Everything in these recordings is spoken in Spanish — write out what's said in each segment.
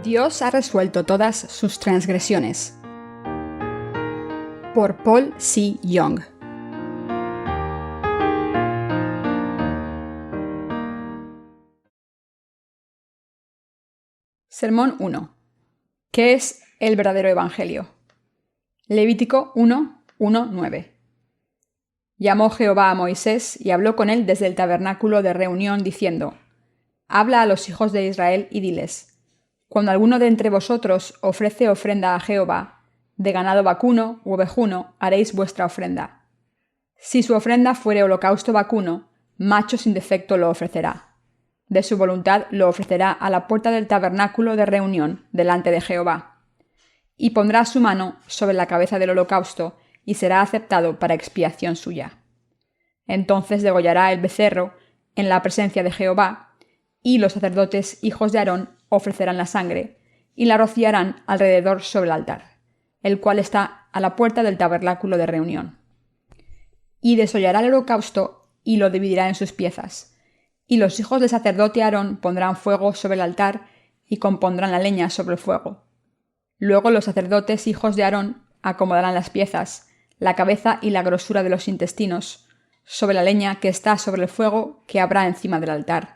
Dios ha resuelto todas sus transgresiones. Por Paul C. Young. Sermón 1. ¿Qué es el verdadero evangelio? Levítico 1:9. Llamó Jehová a Moisés y habló con él desde el tabernáculo de reunión, diciendo: Habla a los hijos de Israel y diles: Cuando alguno de entre vosotros ofrece ofrenda a Jehová, de ganado vacuno u ovejuno haréis vuestra ofrenda. Si su ofrenda fuere holocausto vacuno, macho sin defecto lo ofrecerá. De su voluntad lo ofrecerá a la puerta del tabernáculo de reunión delante de Jehová. Y pondrá su mano sobre la cabeza del holocausto, y será aceptado para expiación suya. Entonces degollará el becerro en la presencia de Jehová, y los sacerdotes hijos de Aarón ofrecerán la sangre, y la rociarán alrededor sobre el altar, el cual está a la puerta del tabernáculo de reunión. Y desollará el holocausto, y lo dividirá en sus piezas. Y los hijos del sacerdote Aarón pondrán fuego sobre el altar, y compondrán la leña sobre el fuego. Luego los sacerdotes hijos de Aarón acomodarán las piezas, la cabeza y la grosura de los intestinos, sobre la leña que está sobre el fuego que habrá encima del altar,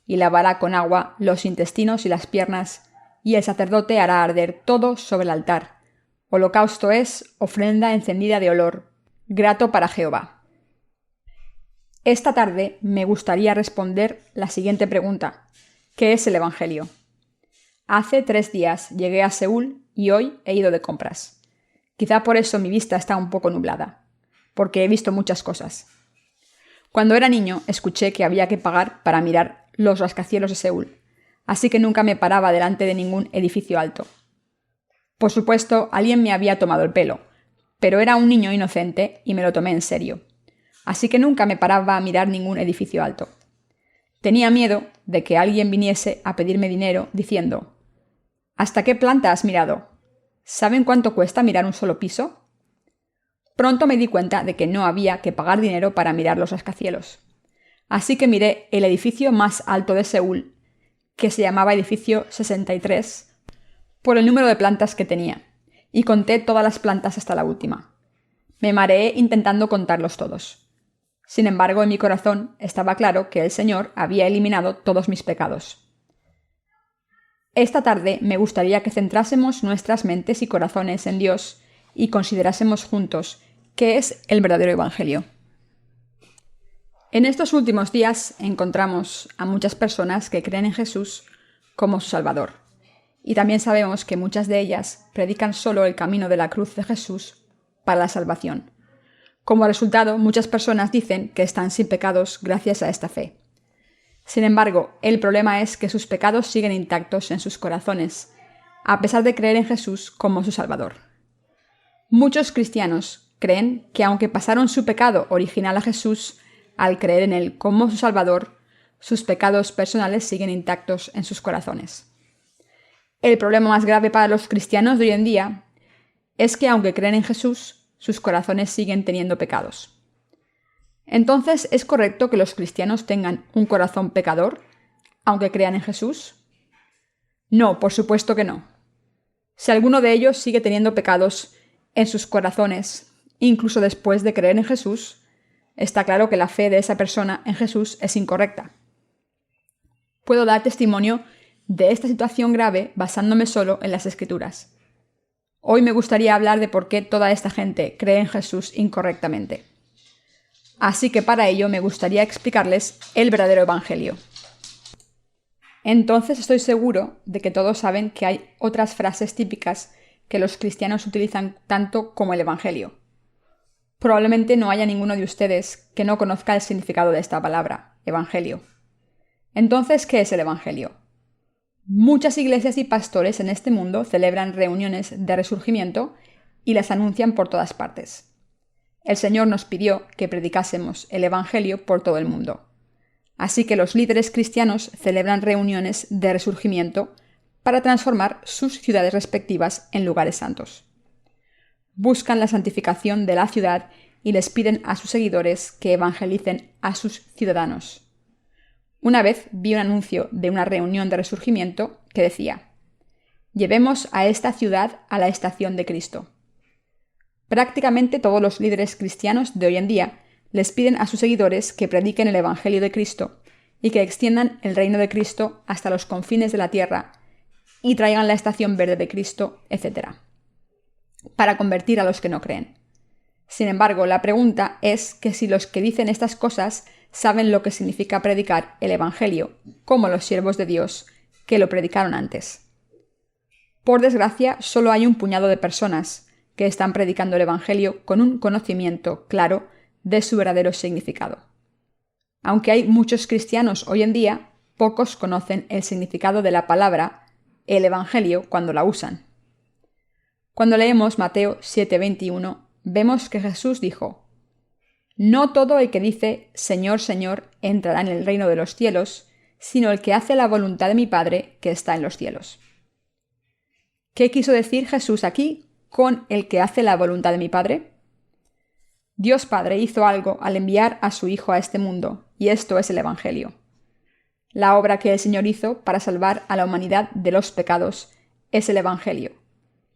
y lavará con agua los intestinos y las piernas, y el sacerdote hará arder todo sobre el altar. Holocausto es ofrenda encendida de olor, grato para Jehová. Esta tarde me gustaría responder la siguiente pregunta: ¿qué es el Evangelio? Hace 3 días llegué a Seúl y hoy he ido de compras. Quizá por eso mi vista está un poco nublada, porque he visto muchas cosas. Cuando era niño escuché que había que pagar para mirar los rascacielos de Seúl, así que nunca me paraba delante de ningún edificio alto. Por supuesto, alguien me había tomado el pelo, pero era un niño inocente y me lo tomé en serio. Así que nunca me paraba a mirar ningún edificio alto. Tenía miedo de que alguien viniese a pedirme dinero diciendo: ¿hasta qué planta has mirado? ¿Saben cuánto cuesta mirar un solo piso? Pronto me di cuenta de que no había que pagar dinero para mirar los rascacielos. Así que miré el edificio más alto de Seúl, que se llamaba edificio 63, por el número de plantas que tenía, y conté todas las plantas hasta la última. Me mareé intentando contarlos todos. Sin embargo, en mi corazón estaba claro que el Señor había eliminado todos mis pecados. Esta tarde me gustaría que centrásemos nuestras mentes y corazones en Dios y considerásemos juntos qué es el verdadero Evangelio. En estos últimos días encontramos a muchas personas que creen en Jesús como su Salvador. Y también sabemos que muchas de ellas predican solo el camino de la cruz de Jesús para la salvación. Como resultado, muchas personas dicen que están sin pecados gracias a esta fe. Sin embargo, el problema es que sus pecados siguen intactos en sus corazones, a pesar de creer en Jesús como su Salvador. Muchos cristianos creen que aunque pasaron su pecado original a Jesús, al creer en Él como su Salvador, sus pecados personales siguen intactos en sus corazones. El problema más grave para los cristianos de hoy en día es que aunque creen en Jesús, sus corazones siguen teniendo pecados. Entonces, ¿es correcto que los cristianos tengan un corazón pecador, aunque crean en Jesús? No, por supuesto que no. Si alguno de ellos sigue teniendo pecados en sus corazones, incluso después de creer en Jesús, está claro que la fe de esa persona en Jesús es incorrecta. Puedo dar testimonio de esta situación grave basándome solo en las Escrituras. Hoy me gustaría hablar de por qué toda esta gente cree en Jesús incorrectamente. Así que para ello me gustaría explicarles el verdadero Evangelio. Entonces estoy seguro de que todos saben que hay otras frases típicas que los cristianos utilizan tanto como el Evangelio. Probablemente no haya ninguno de ustedes que no conozca el significado de esta palabra, Evangelio. Entonces, ¿qué es el Evangelio? Muchas iglesias y pastores en este mundo celebran reuniones de resurgimiento y las anuncian por todas partes. El Señor nos pidió que predicásemos el Evangelio por todo el mundo. Así que los líderes cristianos celebran reuniones de resurgimiento para transformar sus ciudades respectivas en lugares santos. Buscan la santificación de la ciudad y les piden a sus seguidores que evangelicen a sus ciudadanos. Una vez vi un anuncio de una reunión de resurgimiento que decía: llevemos a esta ciudad a la estación de Cristo. Prácticamente todos los líderes cristianos de hoy en día les piden a sus seguidores que prediquen el Evangelio de Cristo y que extiendan el reino de Cristo hasta los confines de la tierra y traigan la estación verde de Cristo, etc., para convertir a los que no creen. Sin embargo, la pregunta es que si los que dicen estas cosas saben lo que significa predicar el Evangelio, como los siervos de Dios que lo predicaron antes. Por desgracia, solo hay un puñado de personas que están predicando el Evangelio con un conocimiento claro de su verdadero significado. Aunque hay muchos cristianos hoy en día, pocos conocen el significado de la palabra, el Evangelio, cuando la usan. Cuando leemos Mateo 7:21, vemos que Jesús dijo: «No todo el que dice Señor, Señor entrará en el reino de los cielos, sino el que hace la voluntad de mi Padre que está en los cielos». ¿Qué quiso decir Jesús aquí con el que hace la voluntad de mi Padre? Dios Padre hizo algo al enviar a su Hijo a este mundo, y esto es el Evangelio. La obra que el Señor hizo para salvar a la humanidad de los pecados es el Evangelio,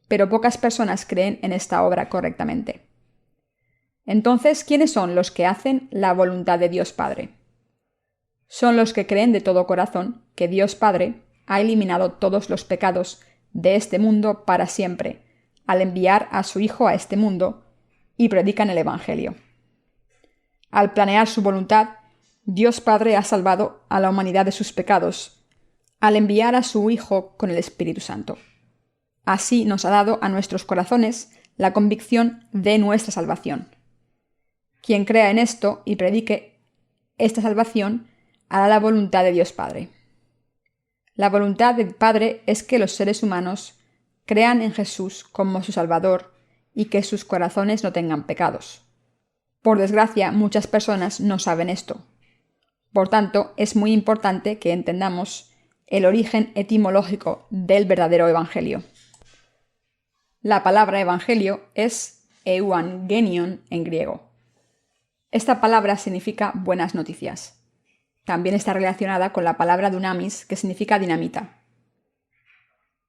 pero pocas personas creen en esta obra correctamente. Entonces, ¿quiénes son los que hacen la voluntad de Dios Padre? Son los que creen de todo corazón que Dios Padre ha eliminado todos los pecados de este mundo para siempre, al enviar a su Hijo a este mundo, y predican el Evangelio. Al planear su voluntad, Dios Padre ha salvado a la humanidad de sus pecados, al enviar a su Hijo con el Espíritu Santo. Así nos ha dado a nuestros corazones la convicción de nuestra salvación. Quien crea en esto y predique esta salvación hará la voluntad de Dios Padre. La voluntad del Padre es que los seres humanos crean en Jesús como su Salvador y que sus corazones no tengan pecados. Por desgracia, muchas personas no saben esto. Por tanto, es muy importante que entendamos el origen etimológico del verdadero Evangelio. La palabra Evangelio es euangelion en griego. Esta palabra significa buenas noticias. También está relacionada con la palabra dunamis, que significa dinamita.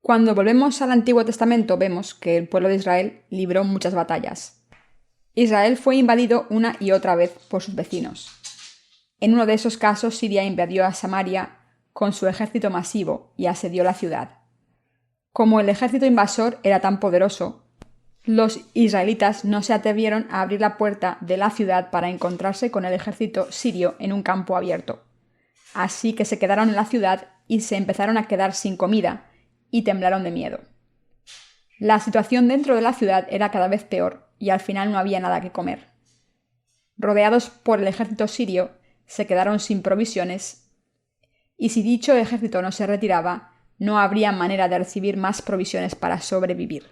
Cuando volvemos al Antiguo Testamento vemos que el pueblo de Israel libró muchas batallas. Israel fue invadido una y otra vez por sus vecinos. En uno de esos casos, Siria invadió a Samaria con su ejército masivo y asedió la ciudad. Como el ejército invasor era tan poderoso, los israelitas no se atrevieron a abrir la puerta de la ciudad para encontrarse con el ejército sirio en un campo abierto. Así que se quedaron en la ciudad y se empezaron a quedar sin comida y temblaron de miedo. La situación dentro de la ciudad era cada vez peor y al final no había nada que comer. Rodeados por el ejército sirio, se quedaron sin provisiones y si dicho ejército no se retiraba, no habría manera de recibir más provisiones para sobrevivir.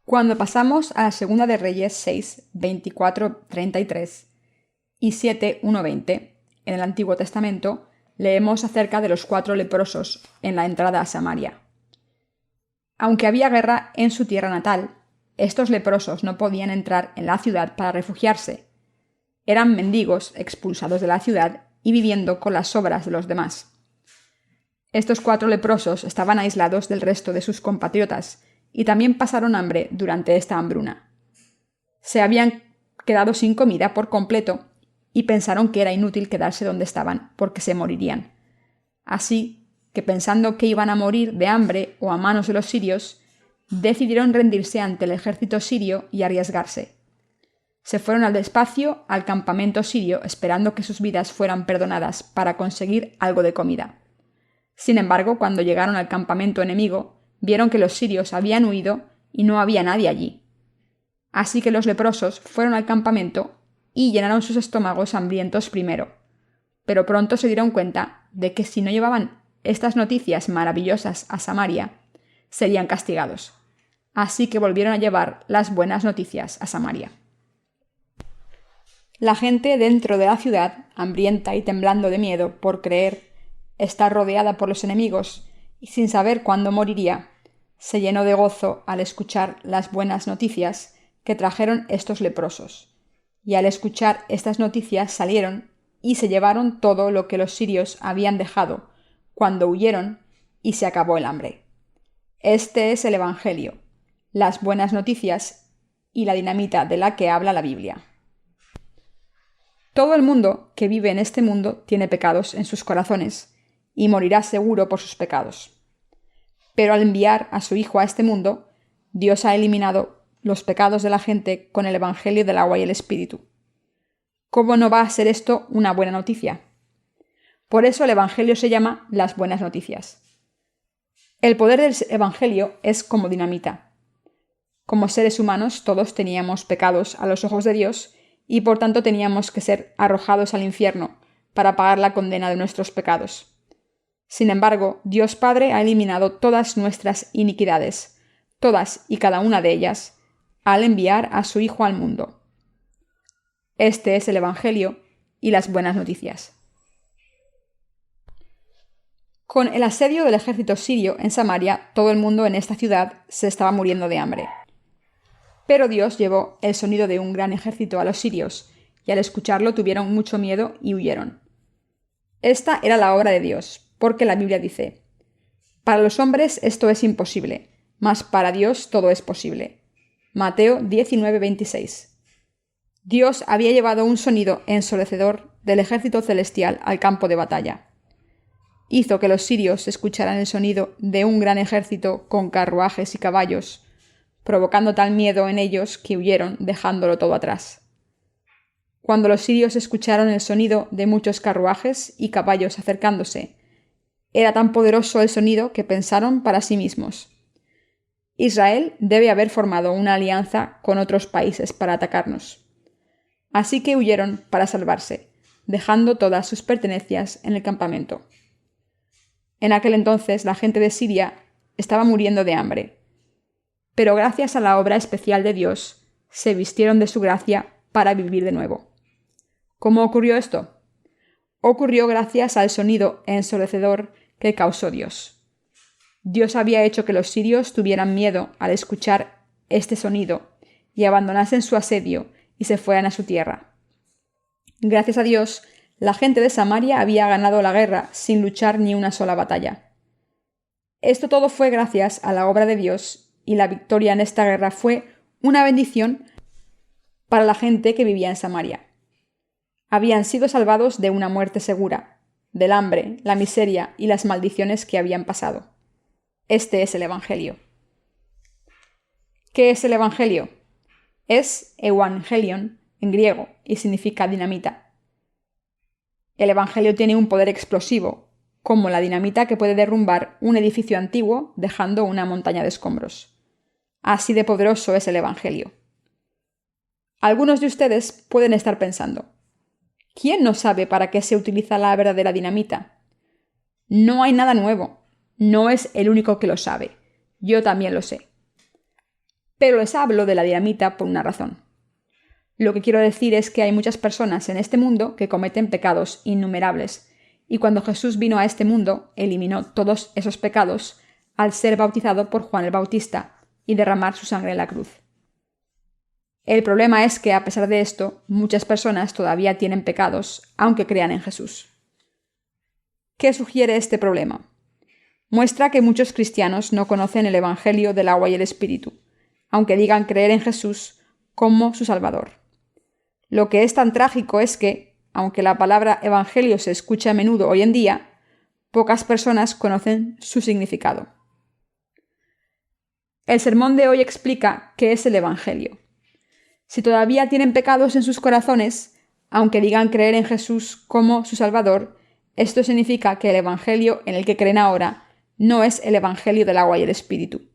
Cuando pasamos a la Segunda de Reyes 6, 24-33 y 7, 1-20, en el Antiguo Testamento, leemos acerca de los 4 leprosos en la entrada a Samaria. Aunque había guerra en su tierra natal, estos leprosos no podían entrar en la ciudad para refugiarse. Eran mendigos expulsados de la ciudad y viviendo con las sobras de los demás. Estos 4 leprosos estaban aislados del resto de sus compatriotas y también pasaron hambre durante esta hambruna. Se habían quedado sin comida por completo y pensaron que era inútil quedarse donde estaban porque se morirían. Así que pensando que iban a morir de hambre o a manos de los sirios, decidieron rendirse ante el ejército sirio y arriesgarse. Se fueron al despacio al campamento sirio esperando que sus vidas fueran perdonadas para conseguir algo de comida. Sin embargo, cuando llegaron al campamento enemigo, vieron que los sirios habían huido y no había nadie allí. Así que los leprosos fueron al campamento y llenaron sus estómagos hambrientos primero. Pero pronto se dieron cuenta de que si no llevaban estas noticias maravillosas a Samaria, serían castigados. Así que volvieron a llevar las buenas noticias a Samaria. La gente dentro de la ciudad, hambrienta y temblando de miedo por creer estar rodeada por los enemigos y sin saber cuándo moriría, se llenó de gozo al escuchar las buenas noticias que trajeron estos leprosos. Y al escuchar estas noticias salieron y se llevaron todo lo que los sirios habían dejado cuando huyeron y se acabó el hambre. Este es el Evangelio, las buenas noticias y la dinamita de la que habla la Biblia. Todo el mundo que vive en este mundo tiene pecados en sus corazones y morirá seguro por sus pecados. Pero al enviar a su Hijo a este mundo, Dios ha eliminado los pecados de la gente con el Evangelio del agua y el Espíritu. ¿Cómo no va a ser esto una buena noticia? Por eso el Evangelio se llama las buenas noticias. El poder del Evangelio es como dinamita. Como seres humanos todos teníamos pecados a los ojos de Dios y por tanto teníamos que ser arrojados al infierno para pagar la condena de nuestros pecados. Sin embargo, Dios Padre ha eliminado todas nuestras iniquidades, todas y cada una de ellas, al enviar a su Hijo al mundo. Este es el Evangelio y las buenas noticias. Con el asedio del ejército sirio en Samaria, todo el mundo en esta ciudad se estaba muriendo de hambre. Pero Dios llevó el sonido de un gran ejército a los sirios, y al escucharlo tuvieron mucho miedo y huyeron. Esta era la obra de Dios, porque la Biblia dice: para los hombres esto es imposible, mas para Dios todo es posible. Mateo 19:26. Dios había llevado un sonido ensordecedor del ejército celestial al campo de batalla. Hizo que los sirios escucharan el sonido de un gran ejército con carruajes y caballos, provocando tal miedo en ellos que huyeron, dejándolo todo atrás. Cuando los sirios escucharon el sonido de muchos carruajes y caballos acercándose, era tan poderoso el sonido que pensaron para sí mismos: Israel debe haber formado una alianza con otros países para atacarnos. Así que huyeron para salvarse, dejando todas sus pertenencias en el campamento. En aquel entonces la gente de Siria estaba muriendo de hambre, pero gracias a la obra especial de Dios, se vistieron de su gracia para vivir de nuevo. ¿Cómo ocurrió esto? Ocurrió gracias al sonido ensordecedor que causó Dios. Dios había hecho que los sirios tuvieran miedo al escuchar este sonido y abandonasen su asedio y se fueran a su tierra. Gracias a Dios, la gente de Samaria había ganado la guerra sin luchar ni una sola batalla. Esto todo fue gracias a la obra de Dios, y la victoria en esta guerra fue una bendición para la gente que vivía en Samaria. Habían sido salvados de una muerte segura, del hambre, la miseria y las maldiciones que habían pasado. Este es el Evangelio. ¿Qué es el Evangelio? Es Evangelion en griego y significa dinamita. El Evangelio tiene un poder explosivo, como la dinamita que puede derrumbar un edificio antiguo dejando una montaña de escombros. Así de poderoso es el Evangelio. Algunos de ustedes pueden estar pensando: ¿quién no sabe para qué se utiliza la verdadera dinamita? No hay nada nuevo. No es el único que lo sabe. Yo también lo sé. Pero les hablo de la dinamita por una razón. Lo que quiero decir es que hay muchas personas en este mundo que cometen pecados innumerables, y cuando Jesús vino a este mundo, eliminó todos esos pecados al ser bautizado por Juan el Bautista y derramar su sangre en la cruz. El problema es que, a pesar de esto, muchas personas todavía tienen pecados, aunque crean en Jesús. ¿Qué sugiere este problema? Muestra que muchos cristianos no conocen el Evangelio del agua y el Espíritu, aunque digan creer en Jesús como su Salvador. Lo que es tan trágico es que, aunque la palabra Evangelio se escucha a menudo hoy en día, pocas personas conocen su significado. El sermón de hoy explica qué es el Evangelio. Si todavía tienen pecados en sus corazones, aunque digan creer en Jesús como su Salvador, esto significa que el Evangelio en el que creen ahora no es el Evangelio del agua y el Espíritu.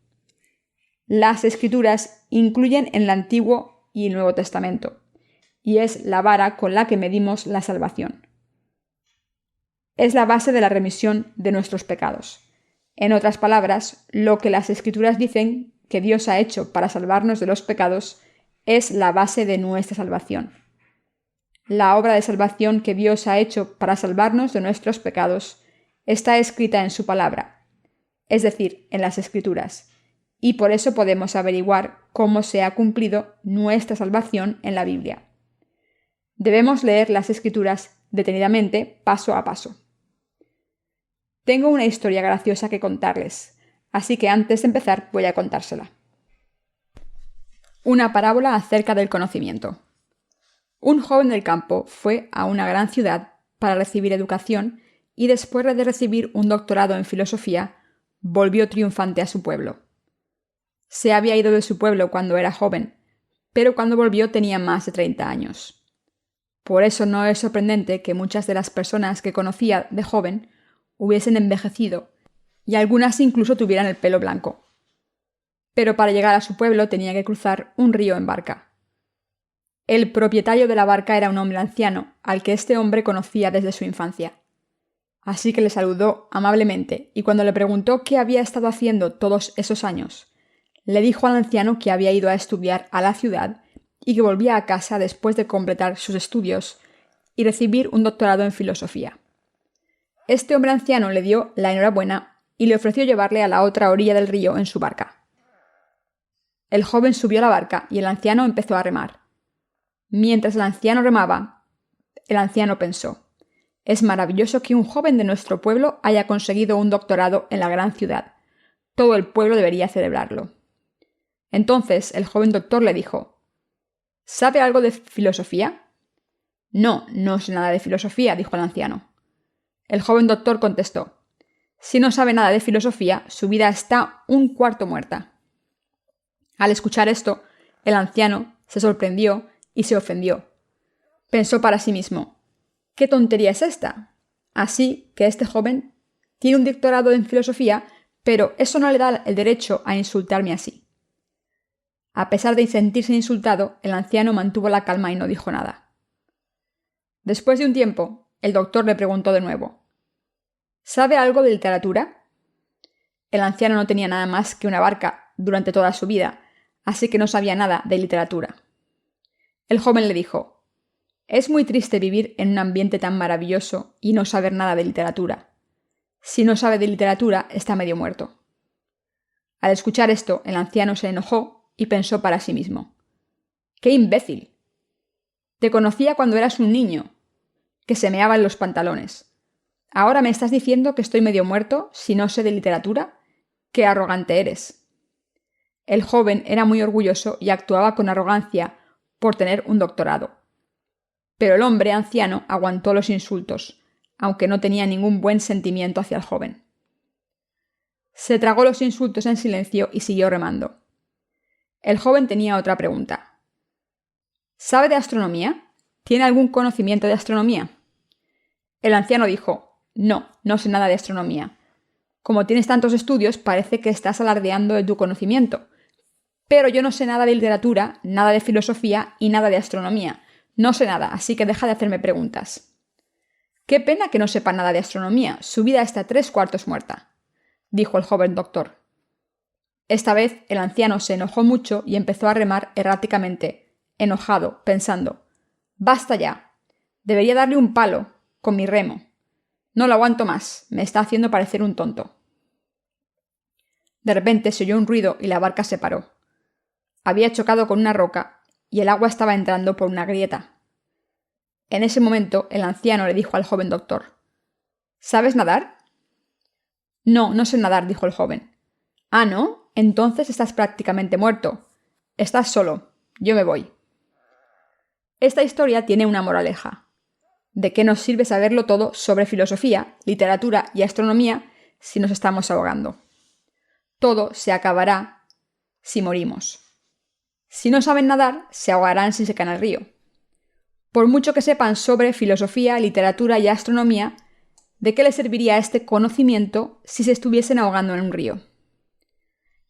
Las Escrituras incluyen el Antiguo y el Nuevo Testamento, y es la vara con la que medimos la salvación. Es la base de la remisión de nuestros pecados. En otras palabras, lo que las Escrituras dicen que Dios ha hecho para salvarnos de los pecados es la base de nuestra salvación. La obra de salvación que Dios ha hecho para salvarnos de nuestros pecados está escrita en su palabra, es decir, en las Escrituras, y por eso podemos averiguar cómo se ha cumplido nuestra salvación en la Biblia. Debemos leer las Escrituras detenidamente, paso a paso. Tengo una historia graciosa que contarles. así que antes de empezar voy a contársela. Una parábola acerca del conocimiento. Un joven del campo fue a una gran ciudad para recibir educación y después de recibir un doctorado en filosofía, volvió triunfante a su pueblo. Se había ido de su pueblo cuando era joven, pero cuando volvió tenía más de 30 años. Por eso no es sorprendente que muchas de las personas que conocía de joven hubiesen envejecido y algunas incluso tuvieran el pelo blanco. Pero para llegar a su pueblo tenía que cruzar un río en barca. El propietario de la barca era un hombre anciano, al que este hombre conocía desde su infancia. Así que le saludó amablemente y cuando le preguntó qué había estado haciendo todos esos años, le dijo al anciano que había ido a estudiar a la ciudad y que volvía a casa después de completar sus estudios y recibir un doctorado en filosofía. Este hombre anciano le dio la enhorabuena y le ofreció llevarle a la otra orilla del río en su barca. El joven subió a la barca y el anciano empezó a remar. Mientras el anciano remaba, el anciano pensó: «Es maravilloso que un joven de nuestro pueblo haya conseguido un doctorado en la gran ciudad. Todo el pueblo debería celebrarlo». Entonces el joven doctor le dijo: «¿Sabe algo de filosofía?» «No, no sé nada de filosofía», dijo el anciano. El joven doctor contestó: «Si no sabe nada de filosofía, su vida está un cuarto muerta». Al escuchar esto, el anciano se sorprendió y se ofendió. Pensó para sí mismo: «¿Qué tontería es esta? Así que este joven tiene un doctorado en filosofía, pero eso no le da el derecho a insultarme así». A pesar de sentirse insultado, el anciano mantuvo la calma y no dijo nada. Después de un tiempo, el doctor le preguntó de nuevo: «¿Sabe algo de literatura?» El anciano no tenía nada más que una barca durante toda su vida, así que no sabía nada de literatura. El joven le dijo: «Es muy triste vivir en un ambiente tan maravilloso y no saber nada de literatura. Si no sabe de literatura, está medio muerto». Al escuchar esto, el anciano se enojó y pensó para sí mismo: «¡Qué imbécil! Te conocía cuando eras un niño, que se meaba en los pantalones. ¿Ahora me estás diciendo que estoy medio muerto si no sé de literatura? ¡Qué arrogante eres!». El joven era muy orgulloso y actuaba con arrogancia por tener un doctorado. Pero el hombre anciano aguantó los insultos, aunque no tenía ningún buen sentimiento hacia el joven. Se tragó los insultos en silencio y siguió remando. El joven tenía otra pregunta. ¿Sabe de astronomía? ¿Tiene algún conocimiento de astronomía? El anciano dijo: «No, no sé nada de astronomía. Como tienes tantos estudios, parece que estás alardeando de tu conocimiento. Pero yo no sé nada de literatura, nada de filosofía y nada de astronomía. No sé nada, así que deja de hacerme preguntas». «Qué pena que no sepa nada de astronomía. Su vida está 3/4 muerta», dijo el joven doctor. Esta vez el anciano se enojó mucho y empezó a remar erráticamente, enojado, pensando: «Basta ya. Debería darle un palo con mi remo. No lo aguanto más. Me está haciendo parecer un tonto». De repente se oyó un ruido y la barca se paró. Había chocado con una roca y el agua estaba entrando por una grieta. En ese momento el anciano le dijo al joven doctor: «¿Sabes nadar?» «No, no sé nadar», dijo el joven. «Ah, ¿no? Entonces estás prácticamente muerto. Estás solo. Yo me voy». Esta historia tiene una moraleja. ¿De qué nos sirve saberlo todo sobre filosofía, literatura y astronomía si nos estamos ahogando? Todo se acabará si morimos. Si no saben nadar, se ahogarán si se caen al río. Por mucho que sepan sobre filosofía, literatura y astronomía, ¿de qué les serviría este conocimiento si se estuviesen ahogando en un río?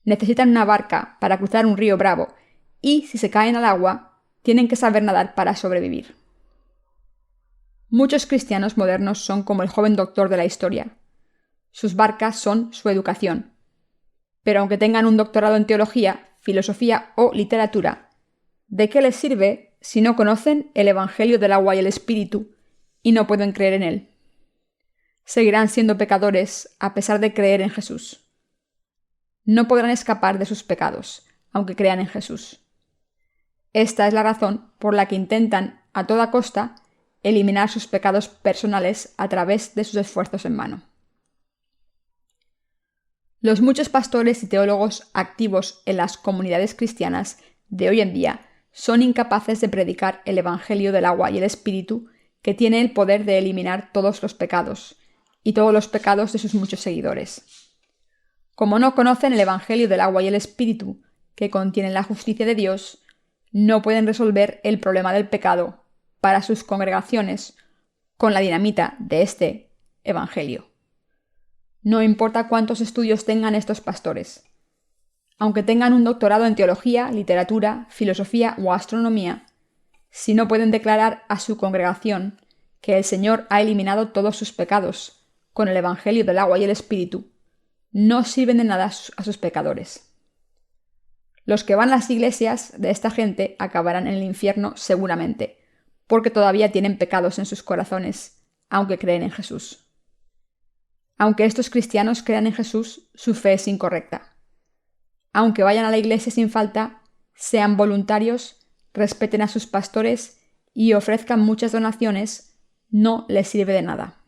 Necesitan una barca para cruzar un río bravo y, si se caen al agua, tienen que saber nadar para sobrevivir. Muchos cristianos modernos son como el joven doctor de la historia. Sus barcas son su educación. Pero aunque tengan un doctorado en teología, filosofía o literatura, ¿de qué les sirve si no conocen el Evangelio del agua y el Espíritu y no pueden creer en él? Seguirán siendo pecadores a pesar de creer en Jesús. No podrán escapar de sus pecados, aunque crean en Jesús. Esta es la razón por la que intentan, a toda costa, eliminar sus pecados personales a través de sus esfuerzos en vano. Los muchos pastores y teólogos activos en las comunidades cristianas de hoy en día son incapaces de predicar el Evangelio del agua y el Espíritu, que tiene el poder de eliminar todos los pecados, y todos los pecados de sus muchos seguidores. Como no conocen el Evangelio del agua y el Espíritu, que contienen la justicia de Dios, no pueden resolver el problema del pecado para sus congregaciones con la dinamita de este Evangelio. No importa cuántos estudios tengan estos pastores. Aunque tengan un doctorado en teología, literatura, filosofía o astronomía, si no pueden declarar a su congregación que el Señor ha eliminado todos sus pecados con el Evangelio del agua y el Espíritu, no sirven de nada a sus pecadores. Los que van a las iglesias de esta gente acabarán en el infierno seguramente, porque todavía tienen pecados en sus corazones, aunque creen en Jesús. Aunque estos cristianos crean en Jesús, su fe es incorrecta. Aunque vayan a la iglesia sin falta, sean voluntarios, respeten a sus pastores y ofrezcan muchas donaciones, no les sirve de nada.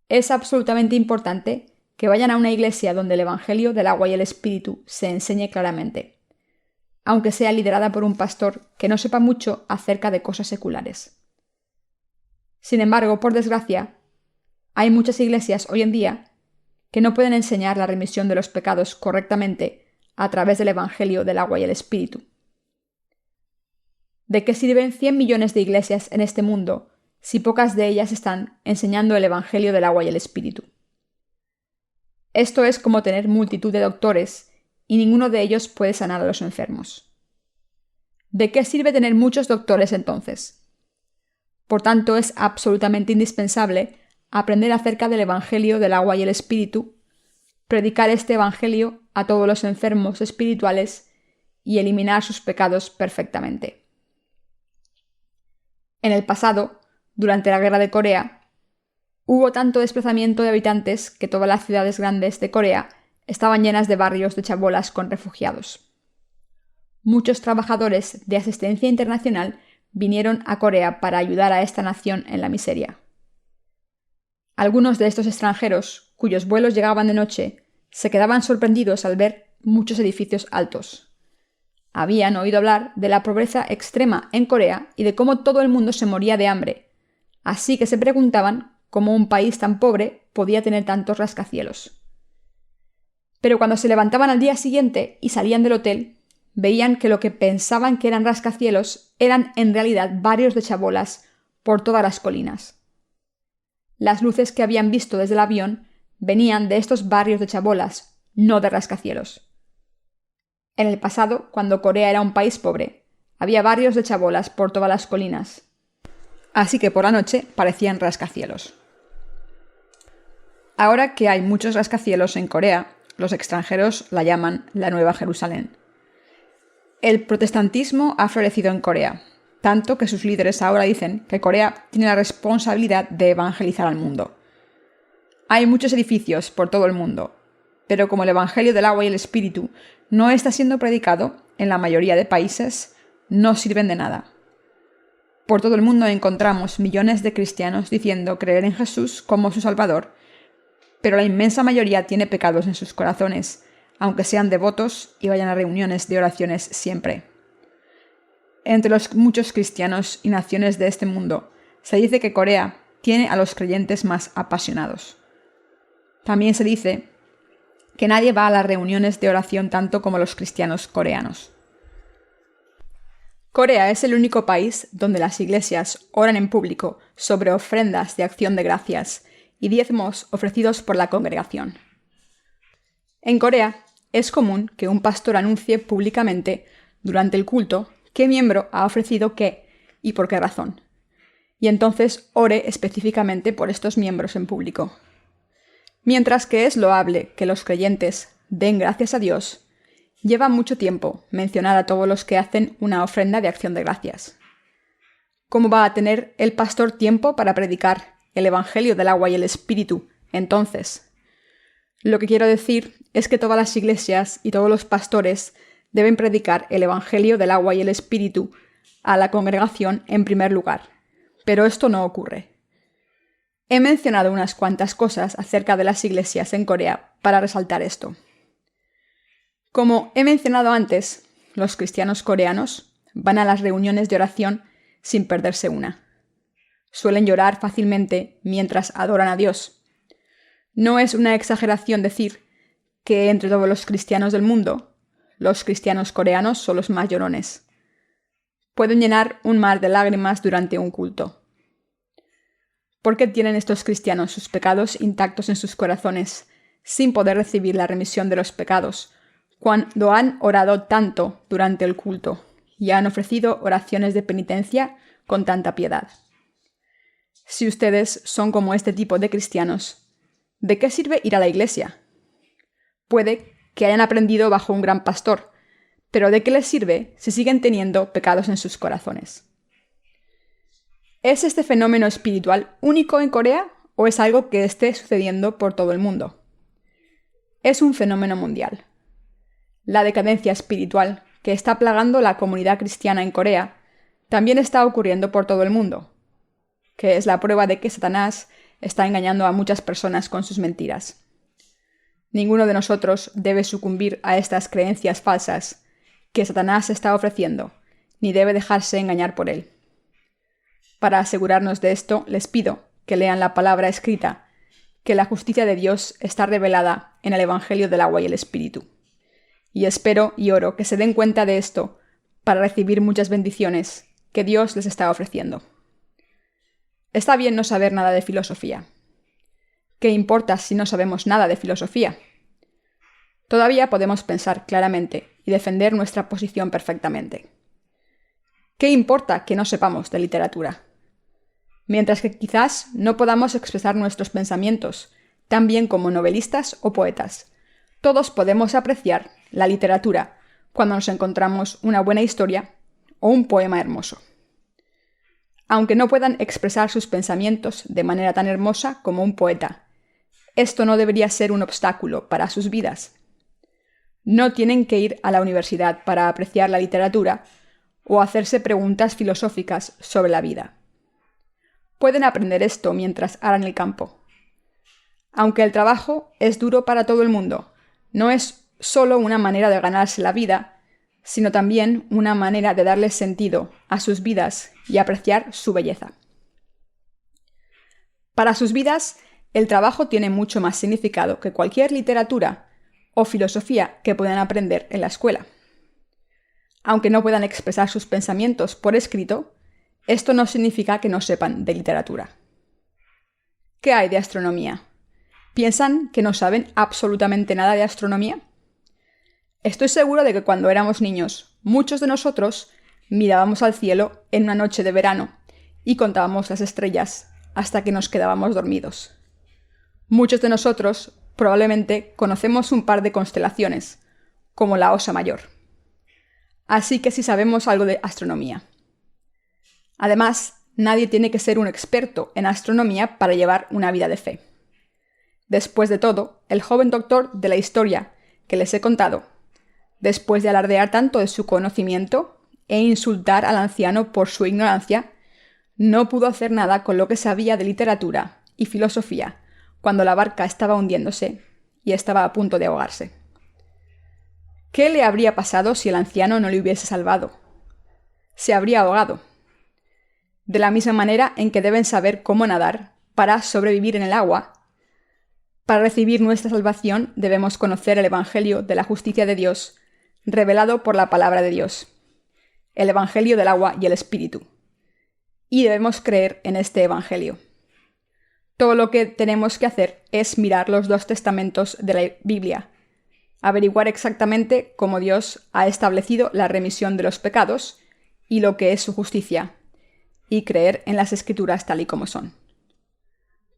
Es absolutamente importante que vayan a una iglesia donde el Evangelio del agua y el Espíritu se enseñe claramente, aunque sea liderada por un pastor que no sepa mucho acerca de cosas seculares. Sin embargo, por desgracia, hay muchas iglesias hoy en día que no pueden enseñar la remisión de los pecados correctamente a través del Evangelio del agua y el Espíritu. ¿De qué sirven 100 millones de iglesias en este mundo si pocas de ellas están enseñando el Evangelio del agua y el Espíritu? Esto es como tener multitud de doctores y ninguno de ellos puede sanar a los enfermos. ¿De qué sirve tener muchos doctores entonces? Por tanto, es absolutamente indispensable aprender acerca del Evangelio del agua y el Espíritu, predicar este Evangelio a todos los enfermos espirituales y eliminar sus pecados perfectamente. En el pasado, durante la Guerra de Corea, hubo tanto desplazamiento de habitantes que todas las ciudades grandes de Corea estaban llenas de barrios de chabolas con refugiados. Muchos trabajadores de asistencia internacional vinieron a Corea para ayudar a esta nación en la miseria. Algunos de estos extranjeros, cuyos vuelos llegaban de noche, se quedaban sorprendidos al ver muchos edificios altos. Habían oído hablar de la pobreza extrema en Corea y de cómo todo el mundo se moría de hambre, así que se preguntaban cómo un país tan pobre podía tener tantos rascacielos. Pero cuando se levantaban al día siguiente y salían del hotel, veían que lo que pensaban que eran rascacielos eran en realidad barrios de chabolas por todas las colinas. Las luces que habían visto desde el avión venían de estos barrios de chabolas, no de rascacielos. En el pasado, cuando Corea era un país pobre, había barrios de chabolas por todas las colinas, así que por la noche parecían rascacielos. Ahora que hay muchos rascacielos en Corea, los extranjeros la llaman la Nueva Jerusalén. El protestantismo ha florecido en Corea, tanto que sus líderes ahora dicen que Corea tiene la responsabilidad de evangelizar al mundo. Hay muchos edificios por todo el mundo, pero como el Evangelio del agua y el Espíritu no está siendo predicado en la mayoría de países, no sirven de nada. Por todo el mundo encontramos millones de cristianos diciendo creer en Jesús como su Salvador, pero la inmensa mayoría tiene pecados en sus corazones, aunque sean devotos y vayan a reuniones de oraciones siempre. Entre los muchos cristianos y naciones de este mundo, se dice que Corea tiene a los creyentes más apasionados. También se dice que nadie va a las reuniones de oración tanto como los cristianos coreanos. Corea es el único país donde las iglesias oran en público sobre ofrendas de acción de gracias y diezmos ofrecidos por la congregación. En Corea es común que un pastor anuncie públicamente durante el culto qué miembro ha ofrecido qué y por qué razón, y entonces ore específicamente por estos miembros en público. Mientras que es loable que los creyentes den gracias a Dios, lleva mucho tiempo mencionar a todos los que hacen una ofrenda de acción de gracias. ¿Cómo va a tener el pastor tiempo para predicar el Evangelio del agua y el Espíritu entonces? Lo que quiero decir es que todas las iglesias y todos los pastores deben predicar el Evangelio del agua y el Espíritu a la congregación en primer lugar, pero esto no ocurre. He mencionado unas cuantas cosas acerca de las iglesias en Corea para resaltar esto. Como he mencionado antes, los cristianos coreanos van a las reuniones de oración sin perderse una. Suelen llorar fácilmente mientras adoran a Dios. No es una exageración decir que entre todos los cristianos del mundo, los cristianos coreanos son los más llorones. Pueden llenar un mar de lágrimas durante un culto. ¿Por qué tienen estos cristianos sus pecados intactos en sus corazones, sin poder recibir la remisión de los pecados, cuando han orado tanto durante el culto y han ofrecido oraciones de penitencia con tanta piedad? Si ustedes son como este tipo de cristianos, ¿de qué sirve ir a la iglesia? Puede que hayan aprendido bajo un gran pastor, pero ¿de qué les sirve si siguen teniendo pecados en sus corazones? ¿Es este fenómeno espiritual único en Corea o es algo que esté sucediendo por todo el mundo? Es un fenómeno mundial. La decadencia espiritual que está plagando la comunidad cristiana en Corea también está ocurriendo por todo el mundo, que es la prueba de que Satanás está engañando a muchas personas con sus mentiras. Ninguno de nosotros debe sucumbir a estas creencias falsas que Satanás está ofreciendo, ni debe dejarse engañar por él. Para asegurarnos de esto, les pido que lean la palabra escrita, que la justicia de Dios está revelada en el Evangelio del agua y el Espíritu. Y espero y oro que se den cuenta de esto para recibir muchas bendiciones que Dios les está ofreciendo. Está bien no saber nada de filosofía. ¿Qué importa si no sabemos nada de filosofía? Todavía podemos pensar claramente y defender nuestra posición perfectamente. ¿Qué importa que no sepamos de literatura? Mientras que quizás no podamos expresar nuestros pensamientos tan bien como novelistas o poetas, todos podemos apreciar la literatura cuando nos encontramos una buena historia o un poema hermoso. Aunque no puedan expresar sus pensamientos de manera tan hermosa como un poeta, esto no debería ser un obstáculo para sus vidas. No tienen que ir a la universidad para apreciar la literatura o hacerse preguntas filosóficas sobre la vida. Pueden aprender esto mientras aran el campo. Aunque el trabajo es duro para todo el mundo, no es solo una manera de ganarse la vida, sino también una manera de darle sentido a sus vidas y apreciar su belleza. Para sus vidas, el trabajo tiene mucho más significado que cualquier literatura o filosofía que puedan aprender en la escuela. Aunque no puedan expresar sus pensamientos por escrito, esto no significa que no sepan de literatura. ¿Qué hay de astronomía? ¿Piensan que no saben absolutamente nada de astronomía? Estoy seguro de que cuando éramos niños, muchos de nosotros mirábamos al cielo en una noche de verano y contábamos las estrellas hasta que nos quedábamos dormidos. Muchos de nosotros probablemente conocemos un par de constelaciones, como la Osa Mayor. Así que sí sabemos algo de astronomía. Además, nadie tiene que ser un experto en astronomía para llevar una vida de fe. Después de todo, el joven doctor de la historia que les he contado, después de alardear tanto de su conocimiento e insultar al anciano por su ignorancia, no pudo hacer nada con lo que sabía de literatura y filosofía cuando la barca estaba hundiéndose y estaba a punto de ahogarse. ¿Qué le habría pasado si el anciano no le hubiese salvado? Se habría ahogado. De la misma manera en que deben saber cómo nadar para sobrevivir en el agua, para recibir nuestra salvación debemos conocer el Evangelio de la justicia de Dios, revelado por la palabra de Dios, el Evangelio del agua y el Espíritu. Y debemos creer en este Evangelio. Todo lo que tenemos que hacer es mirar los 2 testamentos de la Biblia, averiguar exactamente cómo Dios ha establecido la remisión de los pecados y lo que es su justicia, y creer en las Escrituras tal y como son.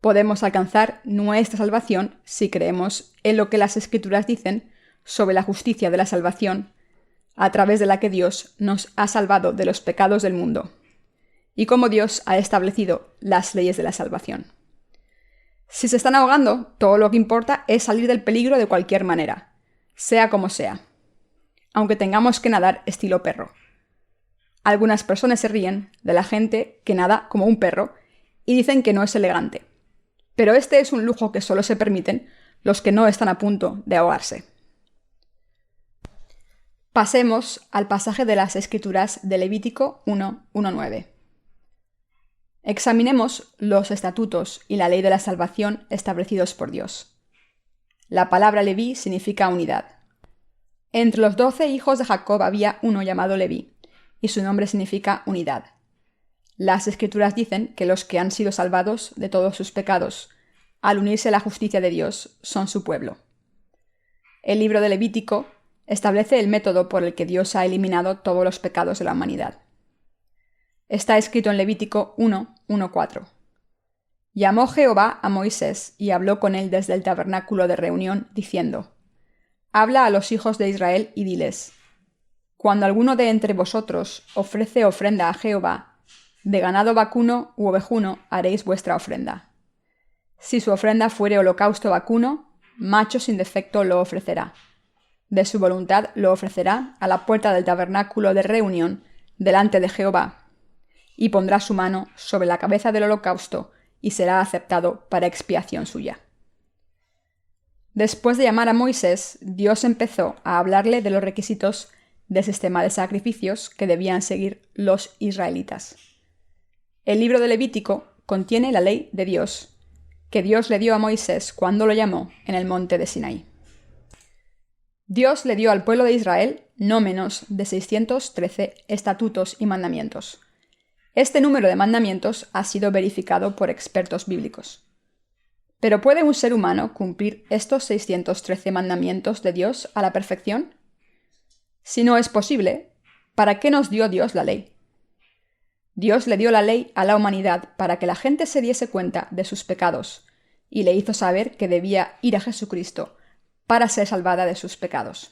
Podemos alcanzar nuestra salvación si creemos en lo que las Escrituras dicen sobre la justicia de la salvación, a través de la que Dios nos ha salvado de los pecados del mundo, y cómo Dios ha establecido las leyes de la salvación. Si se están ahogando, todo lo que importa es salir del peligro de cualquier manera, sea como sea, aunque tengamos que nadar estilo perro. Algunas personas se ríen de la gente que nada como un perro y dicen que no es elegante. Pero este es un lujo que solo se permiten los que no están a punto de ahogarse. Pasemos al pasaje de las Escrituras de Levítico 1:1-9. Examinemos los estatutos y la ley de la salvación establecidos por Dios. La palabra Leví significa unidad. Entre los 12 hijos de Jacob había uno llamado Leví, y su nombre significa unidad. Las Escrituras dicen que los que han sido salvados de todos sus pecados, al unirse a la justicia de Dios, son su pueblo. El libro de Levítico establece el método por el que Dios ha eliminado todos los pecados de la humanidad. Está escrito en Levítico 1:1-4. Llamó Jehová a Moisés y habló con él desde el tabernáculo de reunión, diciendo: Habla a los hijos de Israel y diles: Cuando alguno de entre vosotros ofrece ofrenda a Jehová, de ganado vacuno u ovejuno haréis vuestra ofrenda. Si su ofrenda fuere holocausto vacuno, macho sin defecto lo ofrecerá. De su voluntad lo ofrecerá a la puerta del tabernáculo de reunión delante de Jehová, y pondrá su mano sobre la cabeza del holocausto, y será aceptado para expiación suya. Después de llamar a Moisés, Dios empezó a hablarle de los requisitos del sistema de sacrificios que debían seguir los israelitas. El libro de Levítico contiene la ley de Dios, que Dios le dio a Moisés cuando lo llamó en el monte de Sinaí. Dios le dio al pueblo de Israel no menos de 613 estatutos y mandamientos. Este número de mandamientos ha sido verificado por expertos bíblicos. ¿Pero puede un ser humano cumplir estos 613 mandamientos de Dios a la perfección? Si no es posible, ¿para qué nos dio Dios la ley? Dios le dio la ley a la humanidad para que la gente se diese cuenta de sus pecados, y le hizo saber que debía ir a Jesucristo para ser salvada de sus pecados.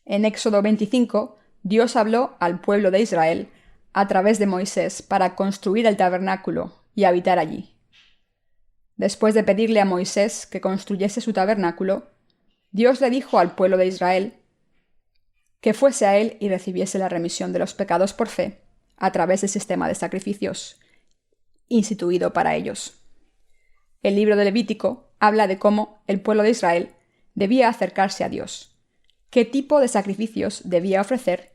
En Éxodo 25, Dios habló al pueblo de Israel a través de Moisés para construir el tabernáculo y habitar allí. Después de pedirle a Moisés que construyese su tabernáculo, Dios le dijo al pueblo de Israel que fuese a él y recibiese la remisión de los pecados por fe a través del sistema de sacrificios instituido para ellos. El libro de Levítico habla de cómo el pueblo de Israel debía acercarse a Dios, qué tipo de sacrificios debía ofrecer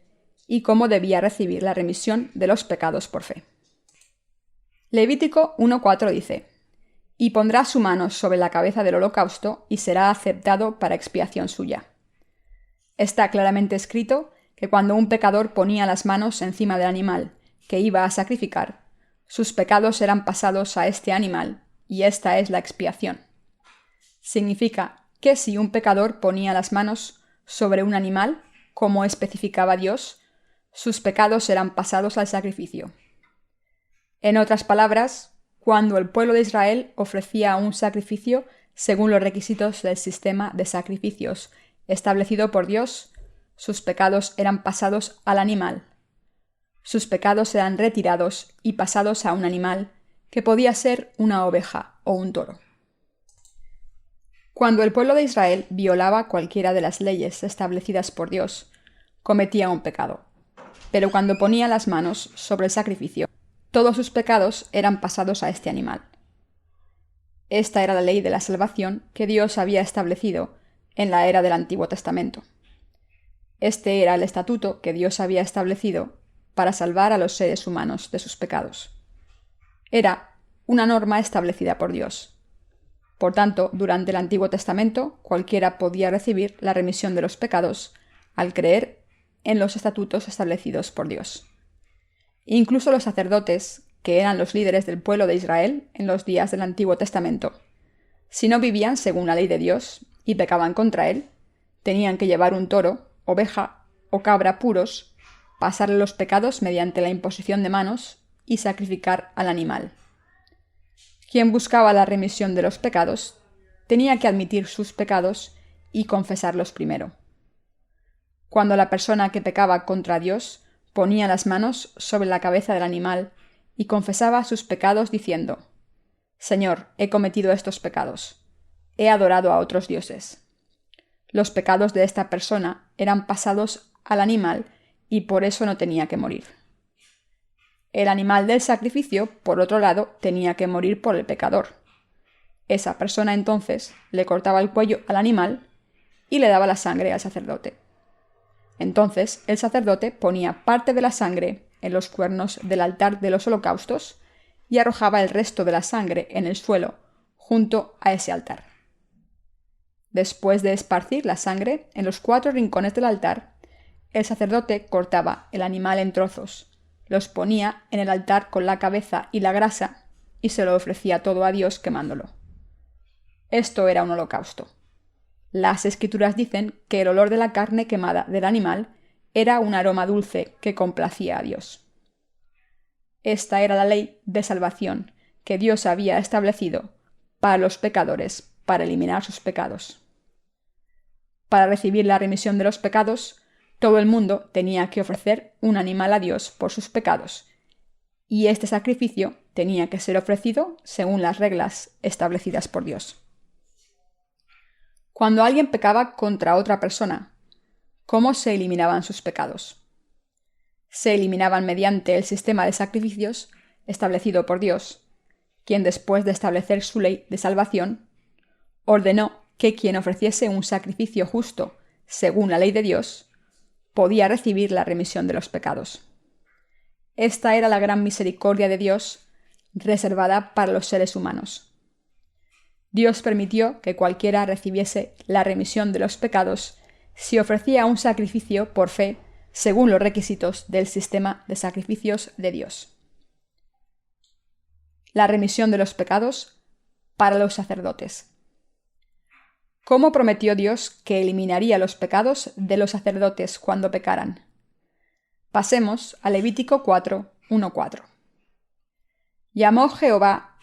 y cómo debía recibir la remisión de los pecados por fe. Levítico 1:4 dice: Y pondrá su mano sobre la cabeza del holocausto y será aceptado para expiación suya. Está claramente escrito que cuando un pecador ponía las manos encima del animal que iba a sacrificar, sus pecados eran pasados a este animal, y esta es la expiación. Significa que si un pecador ponía las manos sobre un animal, como especificaba Dios, sus pecados eran pasados al sacrificio. En otras palabras, cuando el pueblo de Israel ofrecía un sacrificio según los requisitos del sistema de sacrificios establecido por Dios, sus pecados eran pasados al animal. Sus pecados eran retirados y pasados a un animal, que podía ser una oveja o un toro. Cuando el pueblo de Israel violaba cualquiera de las leyes establecidas por Dios, cometía un pecado. Pero cuando ponía las manos sobre el sacrificio, todos sus pecados eran pasados a este animal. Esta era la ley de la salvación que Dios había establecido en la era del Antiguo Testamento. Este era el estatuto que Dios había establecido para salvar a los seres humanos de sus pecados. Era una norma establecida por Dios. Por tanto, durante el Antiguo Testamento, cualquiera podía recibir la remisión de los pecados al creer en los estatutos establecidos por Dios. Incluso los sacerdotes, que eran los líderes del pueblo de Israel en los días del Antiguo Testamento, si no vivían según la ley de Dios y pecaban contra él, tenían que llevar un toro, oveja o cabra puros, pasarle los pecados mediante la imposición de manos y sacrificar al animal. Quien buscaba la remisión de los pecados tenía que admitir sus pecados y confesarlos primero. Cuando la persona que pecaba contra Dios ponía las manos sobre la cabeza del animal y confesaba sus pecados diciendo: Señor, he cometido estos pecados. He adorado a otros dioses. Los pecados de esta persona eran pasados al animal y por eso no tenía que morir. El animal del sacrificio, por otro lado, tenía que morir por el pecador. Esa persona entonces le cortaba el cuello al animal y le daba la sangre al sacerdote. Entonces el sacerdote ponía parte de la sangre en los cuernos del altar de los holocaustos y arrojaba el resto de la sangre en el suelo junto a ese altar. Después de esparcir la sangre en los 4 rincones del altar, el sacerdote cortaba el animal en trozos, los ponía en el altar con la cabeza y la grasa y se lo ofrecía todo a Dios quemándolo. Esto era un holocausto. Las Escrituras dicen que el olor de la carne quemada del animal era un aroma dulce que complacía a Dios. Esta era la ley de salvación que Dios había establecido para los pecadores, para eliminar sus pecados. Para recibir la remisión de los pecados, todo el mundo tenía que ofrecer un animal a Dios por sus pecados, y este sacrificio tenía que ser ofrecido según las reglas establecidas por Dios. Cuando alguien pecaba contra otra persona, ¿cómo se eliminaban sus pecados? Se eliminaban mediante el sistema de sacrificios establecido por Dios, quien después de establecer su ley de salvación, ordenó que quien ofreciese un sacrificio justo según la ley de Dios, podía recibir la remisión de los pecados. Esta era la gran misericordia de Dios reservada para los seres humanos. Dios permitió que cualquiera recibiese la remisión de los pecados si ofrecía un sacrificio por fe según los requisitos del sistema de sacrificios de Dios. La remisión de los pecados para los sacerdotes. ¿Cómo prometió Dios que eliminaría los pecados de los sacerdotes cuando pecaran? Pasemos a Levítico 4, 1-4. Llamó Jehová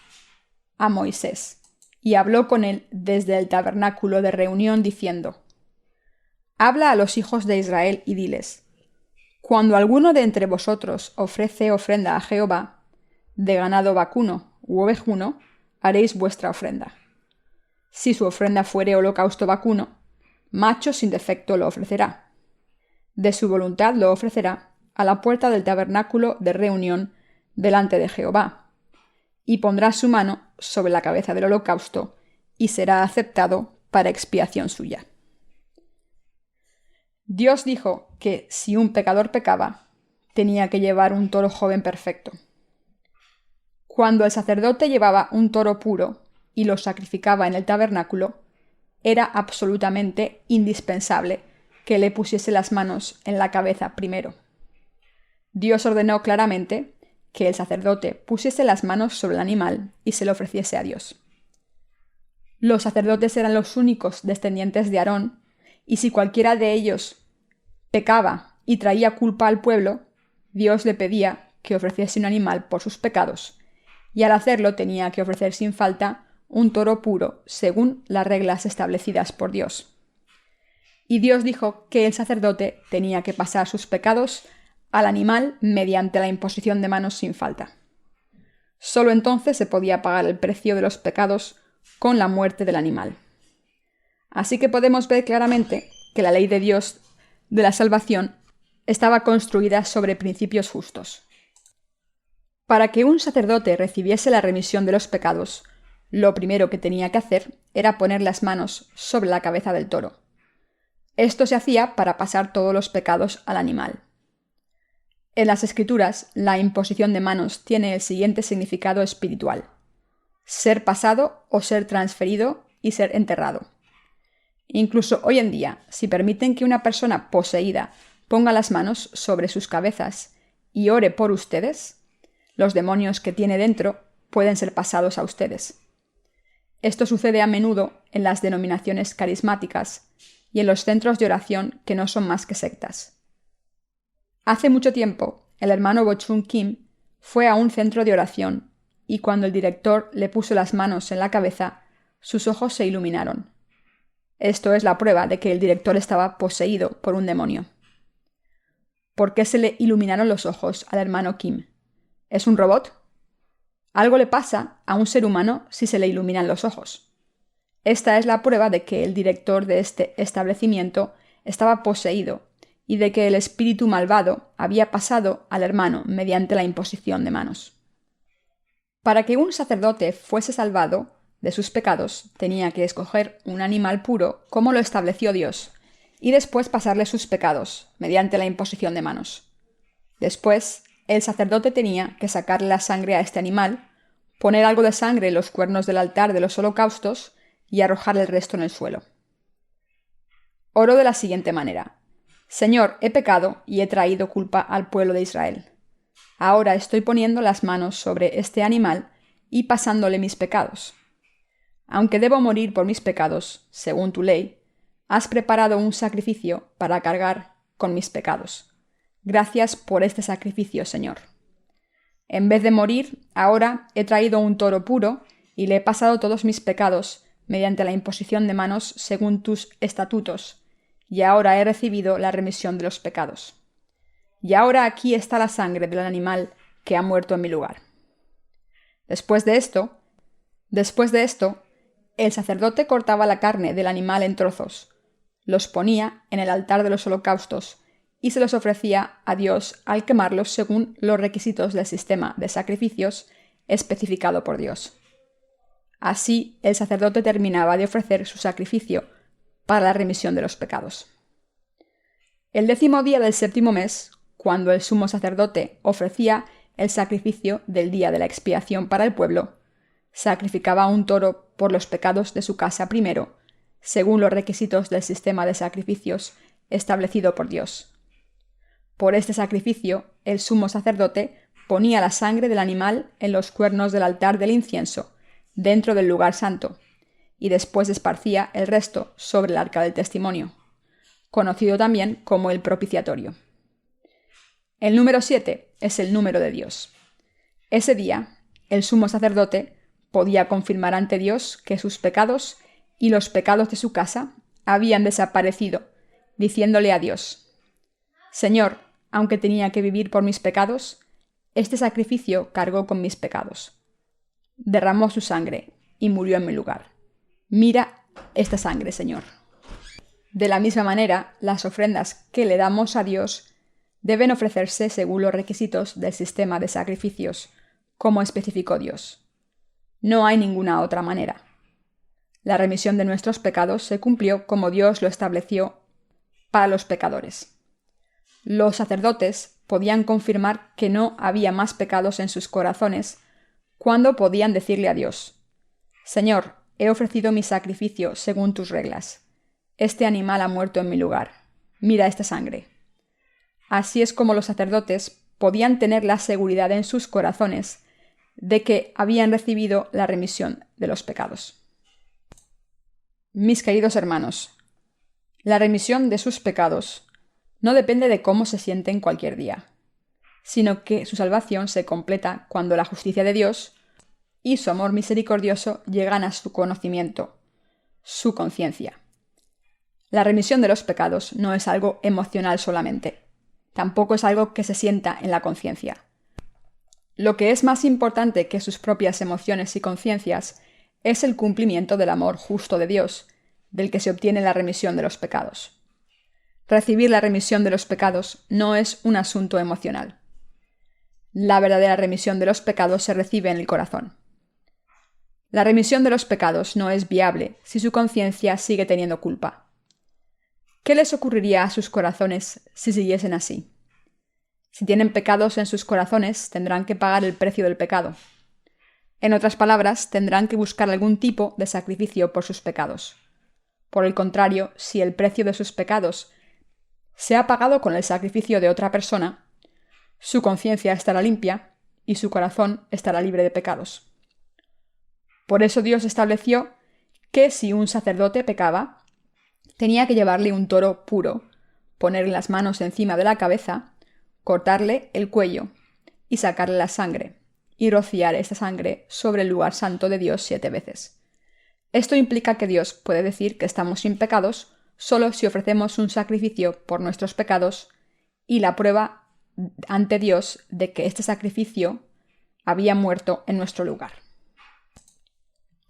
a Moisés y habló con él desde el tabernáculo de reunión diciendo: Habla a los hijos de Israel y diles: Cuando alguno de entre vosotros ofrece ofrenda a Jehová, de ganado vacuno u ovejuno, haréis vuestra ofrenda. Si su ofrenda fuere holocausto vacuno, macho sin defecto lo ofrecerá. De su voluntad lo ofrecerá a la puerta del tabernáculo de reunión delante de Jehová, y pondrá su mano sobre la cabeza del holocausto, y será aceptado para expiación suya. Dios dijo que si un pecador pecaba, tenía que llevar un toro joven perfecto. Cuando el sacerdote llevaba un toro puro y lo sacrificaba en el tabernáculo, era absolutamente indispensable que le pusiese las manos en la cabeza primero. Dios ordenó claramente que el sacerdote pusiese las manos sobre el animal y se lo ofreciese a Dios. Los sacerdotes eran los únicos descendientes de Aarón, y si cualquiera de ellos pecaba y traía culpa al pueblo, Dios le pedía que ofreciese un animal por sus pecados, y al hacerlo tenía que ofrecer sin falta un toro puro según las reglas establecidas por Dios. Y Dios dijo que el sacerdote tenía que pasar sus pecados al animal mediante la imposición de manos sin falta. Solo entonces se podía pagar el precio de los pecados con la muerte del animal. Así que podemos ver claramente que la ley de Dios de la salvación estaba construida sobre principios justos. Para que un sacerdote recibiese la remisión de los pecados, lo primero que tenía que hacer era poner las manos sobre la cabeza del toro. Esto se hacía para pasar todos los pecados al animal. En las Escrituras, la imposición de manos tiene el siguiente significado espiritual: ser pasado o ser transferido y ser enterrado. Incluso hoy en día, si permiten que una persona poseída ponga las manos sobre sus cabezas y ore por ustedes, los demonios que tiene dentro pueden ser pasados a ustedes. Esto sucede a menudo en las denominaciones carismáticas y en los centros de oración que no son más que sectas. Hace mucho tiempo, el hermano Bo-Chun Kim fue a un centro de oración y cuando el director le puso las manos en la cabeza, sus ojos se iluminaron. Esto es la prueba de que el director estaba poseído por un demonio. ¿Por qué se le iluminaron los ojos al hermano Kim? ¿Es un robot? Algo le pasa a un ser humano si se le iluminan los ojos. Esta es la prueba de que el director de este establecimiento estaba poseído y de que el espíritu malvado había pasado al hermano mediante la imposición de manos. Para que un sacerdote fuese salvado, de sus pecados, tenía que escoger un animal puro como lo estableció Dios, y después pasarle sus pecados, mediante la imposición de manos. Después, el sacerdote tenía que sacarle la sangre a este animal, poner algo de sangre en los cuernos del altar de los holocaustos y arrojar el resto en el suelo. Oró de la siguiente manera: Señor, he pecado y he traído culpa al pueblo de Israel. Ahora estoy poniendo las manos sobre este animal y pasándole mis pecados. Aunque debo morir por mis pecados, según tu ley, has preparado un sacrificio para cargar con mis pecados. Gracias por este sacrificio, Señor. En vez de morir, ahora he traído un toro puro y le he pasado todos mis pecados mediante la imposición de manos según tus estatutos, y ahora he recibido la remisión de los pecados. Y ahora aquí está la sangre del animal que ha muerto en mi lugar. Después de esto, el sacerdote cortaba la carne del animal en trozos, los ponía en el altar de los holocaustos y se los ofrecía a Dios al quemarlos según los requisitos del sistema de sacrificios especificado por Dios. Así, el sacerdote terminaba de ofrecer su sacrificio para la remisión de los pecados. El 10º día del 7º mes, cuando el sumo sacerdote ofrecía el sacrificio del día de la expiación para el pueblo, sacrificaba un toro por los pecados de su casa primero, según los requisitos del sistema de sacrificios establecido por Dios. Por este sacrificio, el sumo sacerdote ponía la sangre del animal en los cuernos del altar del incienso, dentro del lugar santo, y después esparcía el resto sobre el arca del testimonio, conocido también como el propiciatorio. El número 7 es el número de Dios. Ese día, el sumo sacerdote podía confirmar ante Dios que sus pecados y los pecados de su casa habían desaparecido, diciéndole a Dios: Señor, aunque tenía que vivir por mis pecados, este sacrificio cargó con mis pecados. Derramó su sangre y murió en mi lugar. Mira esta sangre, Señor. De la misma manera, las ofrendas que le damos a Dios deben ofrecerse según los requisitos del sistema de sacrificios, como especificó Dios. No hay ninguna otra manera. La remisión de nuestros pecados se cumplió como Dios lo estableció para los pecadores. Los sacerdotes podían confirmar que no había más pecados en sus corazones cuando podían decirle a Dios: Señor, he ofrecido mi sacrificio según tus reglas. Este animal ha muerto en mi lugar. Mira esta sangre. Así es como los sacerdotes podían tener la seguridad en sus corazones de que habían recibido la remisión de los pecados. Mis queridos hermanos, la remisión de sus pecados no depende de cómo se sienten cualquier día, sino que su salvación se completa cuando la justicia de Dios y su amor misericordioso llegan a su conocimiento, su conciencia. La remisión de los pecados no es algo emocional solamente, tampoco es algo que se sienta en la conciencia. Lo que es más importante que sus propias emociones y conciencias es el cumplimiento del amor justo de Dios, del que se obtiene la remisión de los pecados. Recibir la remisión de los pecados no es un asunto emocional. La verdadera remisión de los pecados se recibe en el corazón. La remisión de los pecados no es viable si su conciencia sigue teniendo culpa. ¿Qué les ocurriría a sus corazones si siguiesen así? Si tienen pecados en sus corazones, tendrán que pagar el precio del pecado. En otras palabras, tendrán que buscar algún tipo de sacrificio por sus pecados. Por el contrario, si el precio de sus pecados se ha pagado con el sacrificio de otra persona, su conciencia estará limpia y su corazón estará libre de pecados. Por eso Dios estableció que si un sacerdote pecaba, tenía que llevarle un toro puro, ponerle las manos encima de la cabeza, cortarle el cuello y sacarle la sangre, y rociar esta sangre sobre el lugar santo de Dios 7 veces. Esto implica que Dios puede decir que estamos sin pecados solo si ofrecemos un sacrificio por nuestros pecados y la prueba ante Dios de que este sacrificio había muerto en nuestro lugar.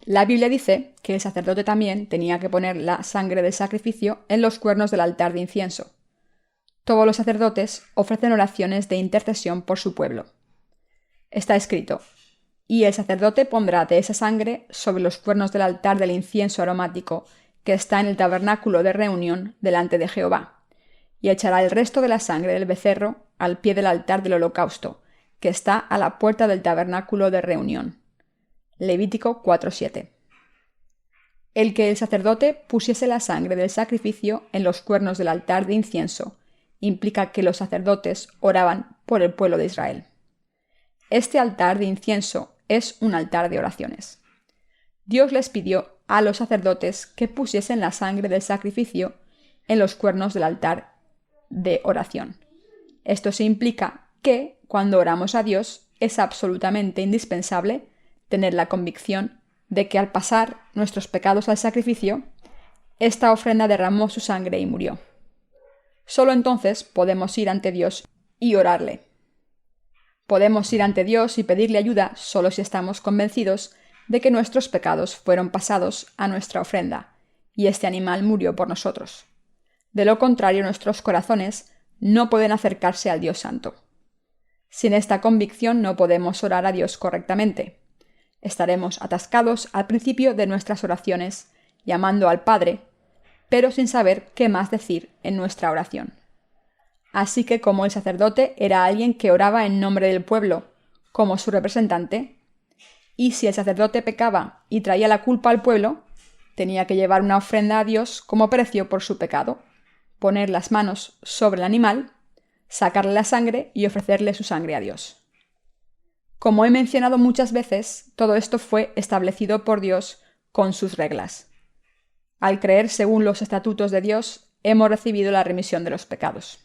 La Biblia dice que el sacerdote también tenía que poner la sangre del sacrificio en los cuernos del altar de incienso. Todos los sacerdotes ofrecen oraciones de intercesión por su pueblo. Está escrito: Y el sacerdote pondrá de esa sangre sobre los cuernos del altar del incienso aromático que está en el tabernáculo de reunión delante de Jehová, y echará el resto de la sangre del becerro al pie del altar del holocausto, que está a la puerta del tabernáculo de reunión. Levítico 4:7. El que el sacerdote pusiese la sangre del sacrificio en los cuernos del altar de incienso implica que los sacerdotes oraban por el pueblo de Israel. Este altar de incienso es un altar de oraciones. Dios les pidió a los sacerdotes que pusiesen la sangre del sacrificio en los cuernos del altar de oración. Esto se implica que, cuando oramos a Dios, es absolutamente indispensable tener la convicción de que al pasar nuestros pecados al sacrificio, esta ofrenda derramó su sangre y murió. Solo entonces podemos ir ante Dios y orarle. Podemos ir ante Dios y pedirle ayuda solo si estamos convencidos de que nuestros pecados fueron pasados a nuestra ofrenda, y este animal murió por nosotros. De lo contrario, nuestros corazones no pueden acercarse al Dios Santo. Sin esta convicción no podemos orar a Dios correctamente. Estaremos atascados al principio de nuestras oraciones, llamando al Padre, pero sin saber qué más decir en nuestra oración. Así que como el sacerdote era alguien que oraba en nombre del pueblo, como su representante, y si el sacerdote pecaba y traía la culpa al pueblo, tenía que llevar una ofrenda a Dios como precio por su pecado, poner las manos sobre el animal, sacarle la sangre y ofrecerle su sangre a Dios. Como he mencionado muchas veces, todo esto fue establecido por Dios con sus reglas. Al creer según los estatutos de Dios, hemos recibido la remisión de los pecados.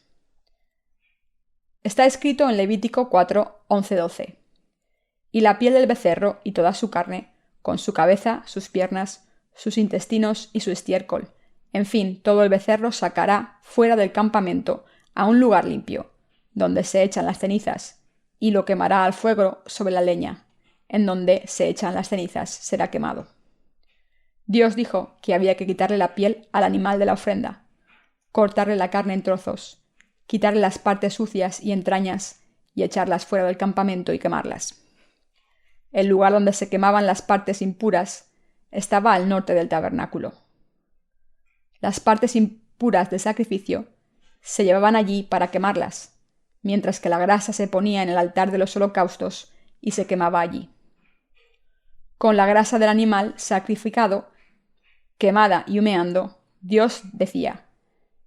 Está escrito en Levítico 4, 11-12. Y la piel del becerro y toda su carne, con su cabeza, sus piernas, sus intestinos y su estiércol, en fin, todo el becerro sacará fuera del campamento a un lugar limpio, donde se echan las cenizas, y lo quemará al fuego sobre la leña, en donde se echan las cenizas será quemado. Dios dijo que había que quitarle la piel al animal de la ofrenda, cortarle la carne en trozos, quitarle las partes sucias y entrañas y echarlas fuera del campamento y quemarlas. El lugar donde se quemaban las partes impuras estaba al norte del tabernáculo. Las partes impuras del sacrificio se llevaban allí para quemarlas, mientras que la grasa se ponía en el altar de los holocaustos y se quemaba allí. Con la grasa del animal sacrificado, quemada y humeando, Dios decía: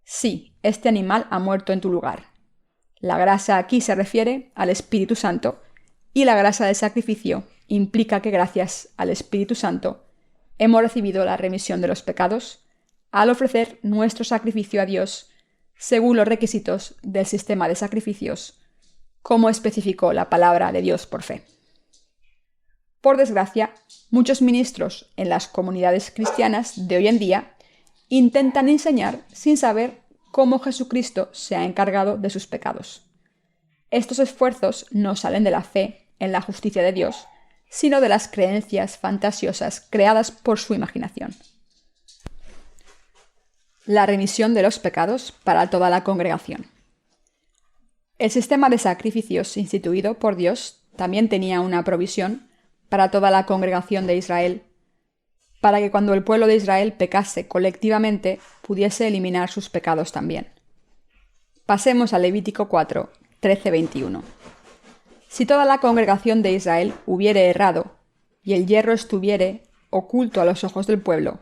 sí, este animal ha muerto en tu lugar. La grasa aquí se refiere al Espíritu Santo, y la grasa del sacrificio implica que gracias al Espíritu Santo hemos recibido la remisión de los pecados al ofrecer nuestro sacrificio a Dios según los requisitos del sistema de sacrificios, como especificó la palabra de Dios por fe. Por desgracia, muchos ministros en las comunidades cristianas de hoy en día intentan enseñar sin saber cómo Jesucristo se ha encargado de sus pecados. Estos esfuerzos no salen de la fe en la justicia de Dios, sino de las creencias fantasiosas creadas por su imaginación. La remisión de los pecados para toda la congregación. El sistema de sacrificios instituido por Dios también tenía una provisión para toda la congregación de Israel, para que cuando el pueblo de Israel pecase colectivamente pudiese eliminar sus pecados también. Pasemos a Levítico 4, 13-21. Si toda la congregación de Israel hubiere errado, y el yerro estuviere oculto a los ojos del pueblo,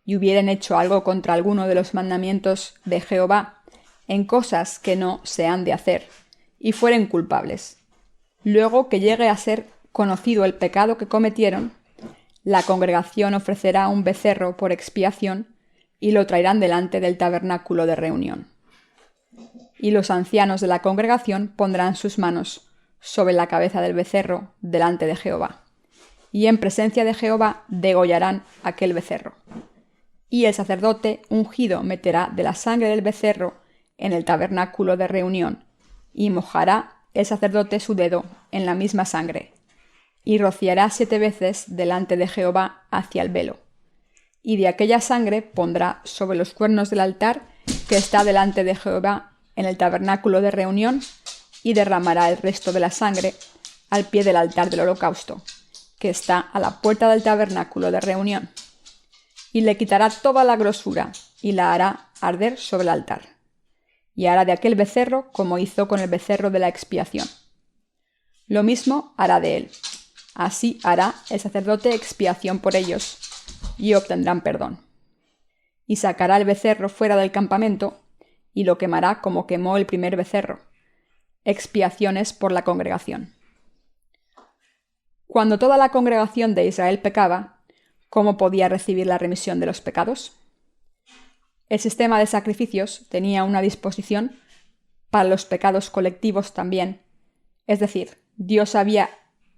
y hubieren hecho algo contra alguno de los mandamientos de Jehová, en cosas que no se han de hacer, y fueren culpables, luego que llegue a ser conocido el pecado que cometieron, la congregación ofrecerá un becerro por expiación, y lo traerán delante del tabernáculo de reunión. Y los ancianos de la congregación pondrán sus manos sobre la cabeza del becerro delante de Jehová, y en presencia de Jehová degollarán aquel becerro. Y el sacerdote ungido meterá de la sangre del becerro en el tabernáculo de reunión, y mojará el sacerdote su dedo en la misma sangre, y rociará 7 veces delante de Jehová hacia el velo. Y de aquella sangre pondrá sobre los cuernos del altar que está delante de Jehová en el tabernáculo de reunión, y derramará el resto de la sangre al pie del altar del holocausto, que está a la puerta del tabernáculo de reunión, y le quitará toda la grosura y la hará arder sobre el altar, y hará de aquel becerro como hizo con el becerro de la expiación. Lo mismo hará de él. Así hará el sacerdote expiación por ellos, y obtendrán perdón. Y sacará el becerro fuera del campamento, y lo quemará como quemó el primer becerro. Expiaciones por la congregación. Cuando toda la congregación de Israel pecaba, ¿cómo podía recibir la remisión de los pecados? El sistema de sacrificios tenía una disposición para los pecados colectivos también, es decir, Dios había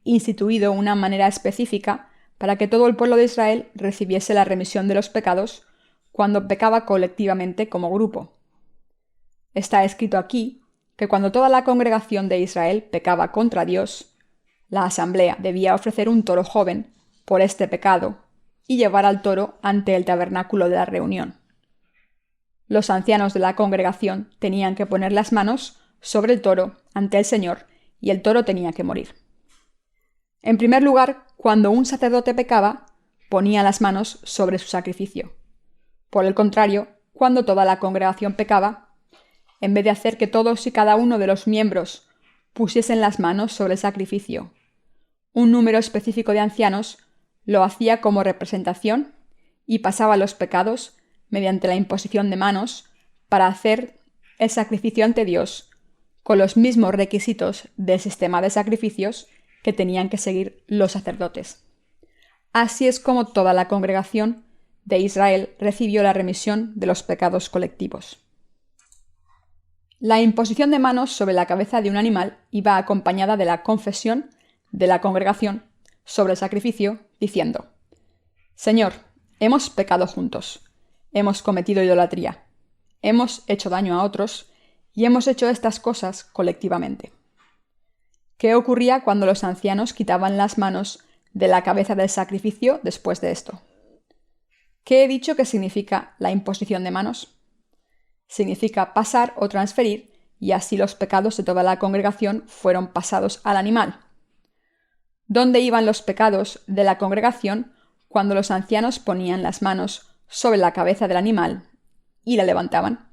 instituido una manera específica para que todo el pueblo de Israel recibiese la remisión de los pecados cuando pecaba colectivamente como grupo. Está escrito aquí que cuando toda la congregación de Israel pecaba contra Dios, la asamblea debía ofrecer un toro joven por este pecado y llevar al toro ante el tabernáculo de la reunión. Los ancianos de la congregación tenían que poner las manos sobre el toro ante el Señor y el toro tenía que morir. En primer lugar, cuando un sacerdote pecaba, ponía las manos sobre su sacrificio. Por el contrario, cuando toda la congregación pecaba, en vez de hacer que todos y cada uno de los miembros pusiesen las manos sobre el sacrificio, un número específico de ancianos lo hacía como representación y pasaba los pecados mediante la imposición de manos para hacer el sacrificio ante Dios con los mismos requisitos del sistema de sacrificios que tenían que seguir los sacerdotes. Así es como toda la congregación de Israel recibió la remisión de los pecados colectivos. La imposición de manos sobre la cabeza de un animal iba acompañada de la confesión de la congregación sobre el sacrificio, diciendo: Señor, hemos pecado juntos, hemos cometido idolatría, hemos hecho daño a otros y hemos hecho estas cosas colectivamente. ¿Qué ocurría cuando los ancianos quitaban las manos de la cabeza del sacrificio después de esto? ¿Qué he dicho que significa la imposición de manos? Significa pasar o transferir, y así los pecados de toda la congregación fueron pasados al animal. ¿Dónde iban los pecados de la congregación cuando los ancianos ponían las manos sobre la cabeza del animal y la levantaban?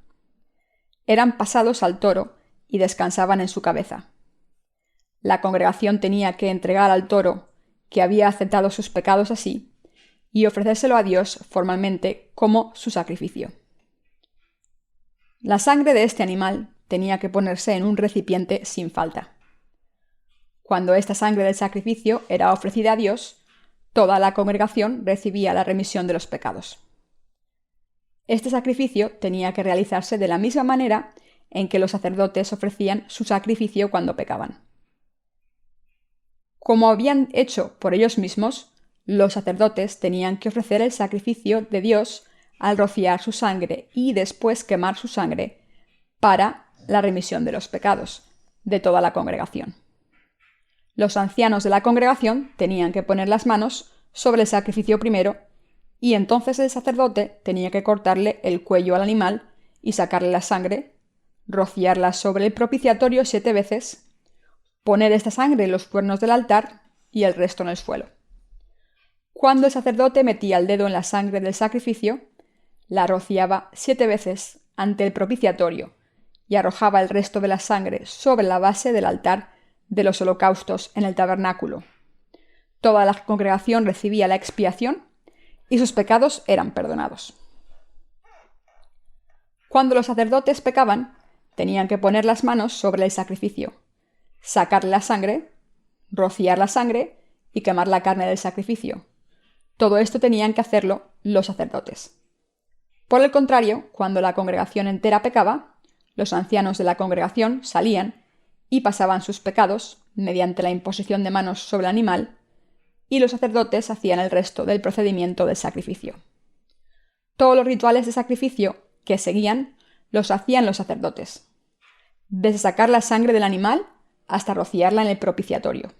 Eran pasados al toro y descansaban en su cabeza. La congregación tenía que entregar al toro, que había aceptado sus pecados así, y ofrecérselo a Dios formalmente como su sacrificio. La sangre de este animal tenía que ponerse en un recipiente sin falta. Cuando esta sangre del sacrificio era ofrecida a Dios, toda la congregación recibía la remisión de los pecados. Este sacrificio tenía que realizarse de la misma manera en que los sacerdotes ofrecían su sacrificio cuando pecaban. Como habían hecho por ellos mismos, los sacerdotes tenían que ofrecer el sacrificio de Dios al rociar su sangre y después quemar su sangre para la remisión de los pecados de toda la congregación. Los ancianos de la congregación tenían que poner las manos sobre el sacrificio primero y entonces el sacerdote tenía que cortarle el cuello al animal y sacarle la sangre, rociarla sobre el propiciatorio 7 veces, poner esta sangre en los cuernos del altar y el resto en el suelo. Cuando el sacerdote metía el dedo en la sangre del sacrificio, la rociaba 7 veces ante el propiciatorio y arrojaba el resto de la sangre sobre la base del altar de los holocaustos en el tabernáculo. Toda la congregación recibía la expiación y sus pecados eran perdonados. Cuando los sacerdotes pecaban, tenían que poner las manos sobre el sacrificio, sacar la sangre, rociar la sangre y quemar la carne del sacrificio. Todo esto tenían que hacerlo los sacerdotes. Por el contrario, cuando la congregación entera pecaba, los ancianos de la congregación salían y pasaban sus pecados mediante la imposición de manos sobre el animal, y los sacerdotes hacían el resto del procedimiento del sacrificio. Todos los rituales de sacrificio que seguían los hacían los sacerdotes, desde sacar la sangre del animal hasta rociarla en el propiciatorio,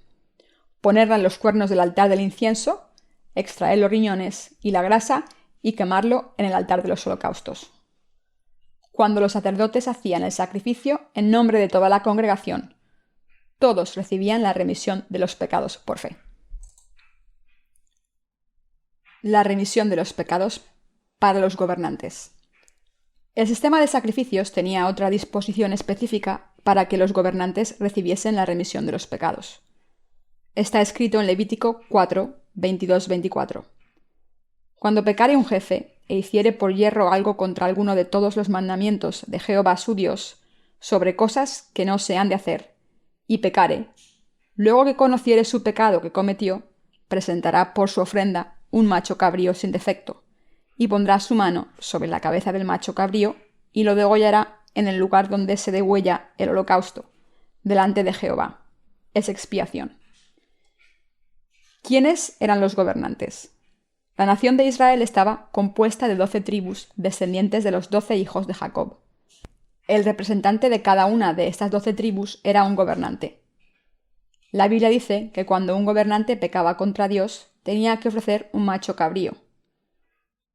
ponerla en los cuernos del altar del incienso, extraer los riñones y la grasa y quemarlo en el altar de los holocaustos. Cuando los sacerdotes hacían el sacrificio en nombre de toda la congregación, todos recibían la remisión de los pecados por fe. la remisión de los pecados para los gobernantes. El sistema de sacrificios tenía otra disposición específica para que los gobernantes recibiesen la remisión de los pecados. Está escrito en Levítico 4, 22-24. Cuando pecare un jefe e hiciere por yerro algo contra alguno de todos los mandamientos de Jehová su Dios, sobre cosas que no se han de hacer, y pecare, luego que conociere su pecado que cometió, presentará por su ofrenda un macho cabrío sin defecto, y pondrá su mano sobre la cabeza del macho cabrío, y lo degollará en el lugar donde se degüella el holocausto, delante de Jehová. Es expiación. ¿Quiénes eran los gobernantes? La nación de Israel estaba compuesta de 12 tribus, descendientes de los 12 hijos de Jacob. El representante de cada una de estas 12 tribus era un gobernante. La Biblia dice que cuando un gobernante pecaba contra Dios, tenía que ofrecer un macho cabrío.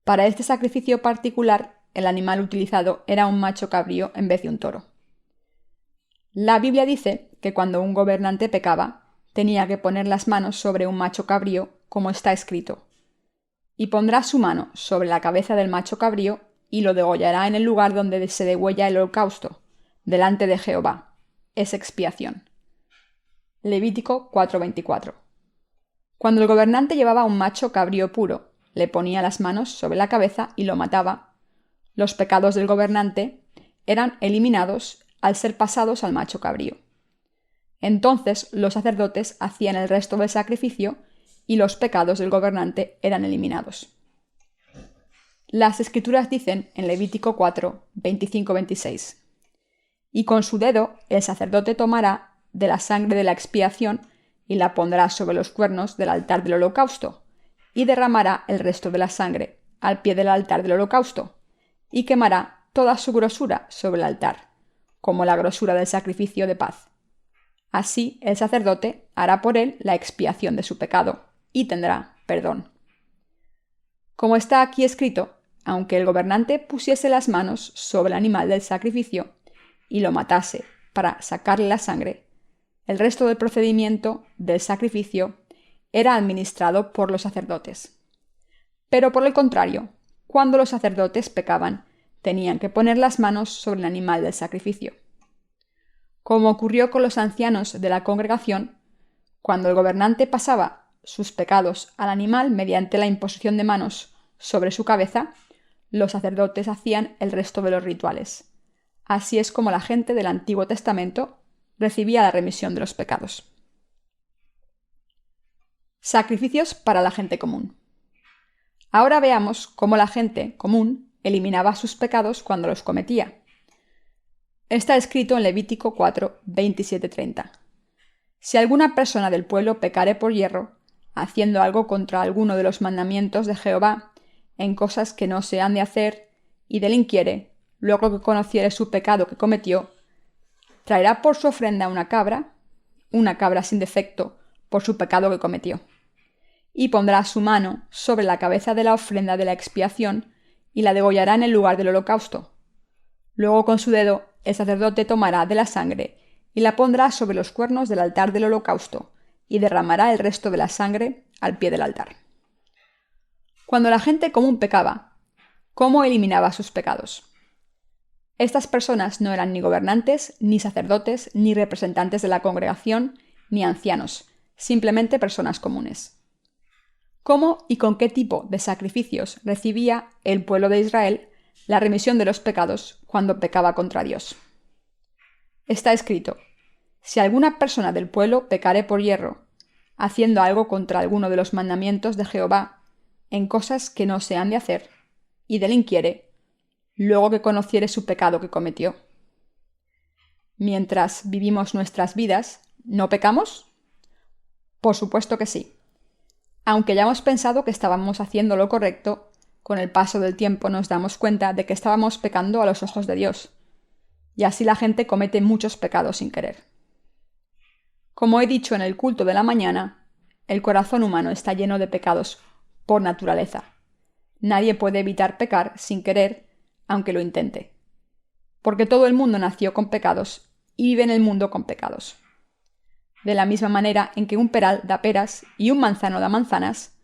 Para este sacrificio particular, el animal utilizado era un macho cabrío en vez de un toro. La Biblia dice que cuando un gobernante pecaba, tenía que poner las manos sobre un macho cabrío, como está escrito. Y pondrá su mano sobre la cabeza del macho cabrío y lo degollará en el lugar donde se degüella el holocausto, delante de Jehová. Es expiación. Levítico 4:24. Cuando el gobernante llevaba un macho cabrío puro, le ponía las manos sobre la cabeza y lo mataba. Los pecados del gobernante eran eliminados al ser pasados al macho cabrío. Entonces los sacerdotes hacían el resto del sacrificio y los pecados del gobernante eran eliminados. Las Escrituras dicen en Levítico 4, 25-26: Y con su dedo el sacerdote tomará de la sangre de la expiación y la pondrá sobre los cuernos del altar del holocausto, y derramará el resto de la sangre al pie del altar del holocausto, y quemará toda su grosura sobre el altar, como la grosura del sacrificio de paz. Así el sacerdote hará por él la expiación de su pecado, y tendrá perdón. Como está aquí escrito, aunque el gobernante pusiese las manos sobre el animal del sacrificio y lo matase para sacarle la sangre, el resto del procedimiento del sacrificio era administrado por los sacerdotes. Pero por el contrario, cuando los sacerdotes pecaban, tenían que poner las manos sobre el animal del sacrificio. Como ocurrió con los ancianos de la congregación, cuando el gobernante pasaba sus pecados al animal mediante la imposición de manos sobre su cabeza, los sacerdotes hacían el resto de los rituales. Así es como la gente del Antiguo Testamento recibía la remisión de los pecados. Sacrificios para la gente común. Ahora veamos cómo la gente común eliminaba sus pecados cuando los cometía. Está escrito en Levítico 4, 27-30. Si alguna persona del pueblo pecare por yerro, haciendo algo contra alguno de los mandamientos de Jehová, en cosas que no se han de hacer, y delinquiere, luego que conociere su pecado que cometió, traerá por su ofrenda una cabra sin defecto, por su pecado que cometió, y pondrá su mano sobre la cabeza de la ofrenda de la expiación, y la degollará en el lugar del holocausto. Luego con su dedo el sacerdote tomará de la sangre, y la pondrá sobre los cuernos del altar del holocausto, y derramará el resto de la sangre al pie del altar. Cuando la gente común pecaba, ¿cómo eliminaba sus pecados? Estas personas no eran ni gobernantes, ni sacerdotes, ni representantes de la congregación, ni ancianos, simplemente personas comunes. ¿Cómo y con qué tipo de sacrificios recibía el pueblo de Israel la remisión de los pecados cuando pecaba contra Dios? Está escrito: si alguna persona del pueblo pecare por yerro, haciendo algo contra alguno de los mandamientos de Jehová, en cosas que no se han de hacer, y delinquiere, luego que conociere su pecado que cometió. Mientras vivimos nuestras vidas, ¿no pecamos? Por supuesto que sí. Aunque hayamos pensado que estábamos haciendo lo correcto, con el paso del tiempo nos damos cuenta de que estábamos pecando a los ojos de Dios. Y así la gente comete muchos pecados sin querer. Como he dicho en el culto de la mañana, el corazón humano está lleno de pecados por naturaleza. Nadie puede evitar pecar sin querer, aunque lo intente. Porque todo el mundo nació con pecados y vive en el mundo con pecados. De la misma manera en que un peral da peras y un manzano da manzanas,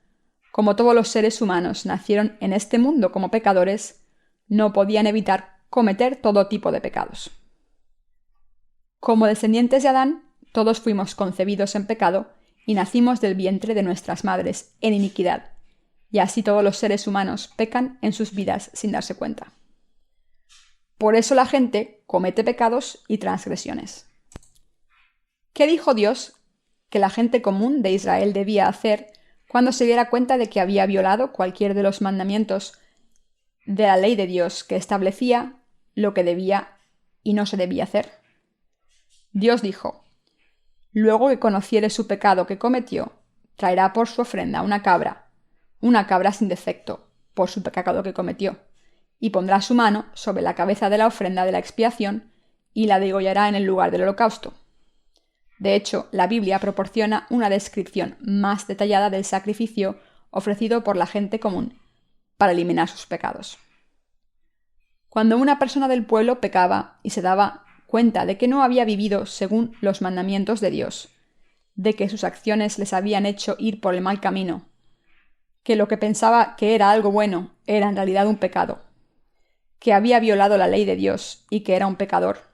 como todos los seres humanos nacieron en este mundo como pecadores, no podían evitar cometer todo tipo de pecados. Como descendientes de Adán, todos fuimos concebidos en pecado y nacimos del vientre de nuestras madres en iniquidad, y así todos los seres humanos pecan en sus vidas sin darse cuenta. Por eso la gente comete pecados y transgresiones. ¿Qué dijo Dios que la gente común de Israel debía hacer cuando se diera cuenta de que había violado cualquier de los mandamientos de la ley de Dios que establecía lo que debía y no se debía hacer? Dios dijo: luego que conociere su pecado que cometió, traerá por su ofrenda una cabra sin defecto, por su pecado que cometió, y pondrá su mano sobre la cabeza de la ofrenda de la expiación y la degollará en el lugar del holocausto. De hecho, la Biblia proporciona una descripción más detallada del sacrificio ofrecido por la gente común para eliminar sus pecados. Cuando una persona del pueblo pecaba y se daba cuenta de que no había vivido según los mandamientos de Dios, de que sus acciones les habían hecho ir por el mal camino, que lo que pensaba que era algo bueno era en realidad un pecado, que había violado la ley de Dios y que era un pecador,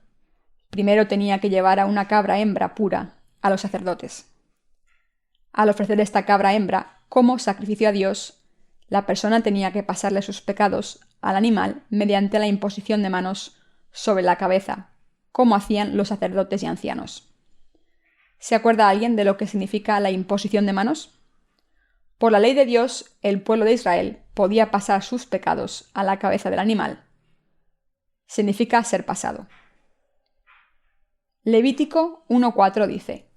primero tenía que llevar a una cabra hembra pura a los sacerdotes. Al ofrecer esta cabra hembra como sacrificio a Dios, la persona tenía que pasarle sus pecados al animal mediante la imposición de manos sobre la cabeza, como hacían los sacerdotes y ancianos. ¿Se acuerda alguien de lo que significa la imposición de manos? Por la ley de Dios, el pueblo de Israel podía pasar sus pecados a la cabeza del animal. Significa ser pasado. Levítico 1:4 dice: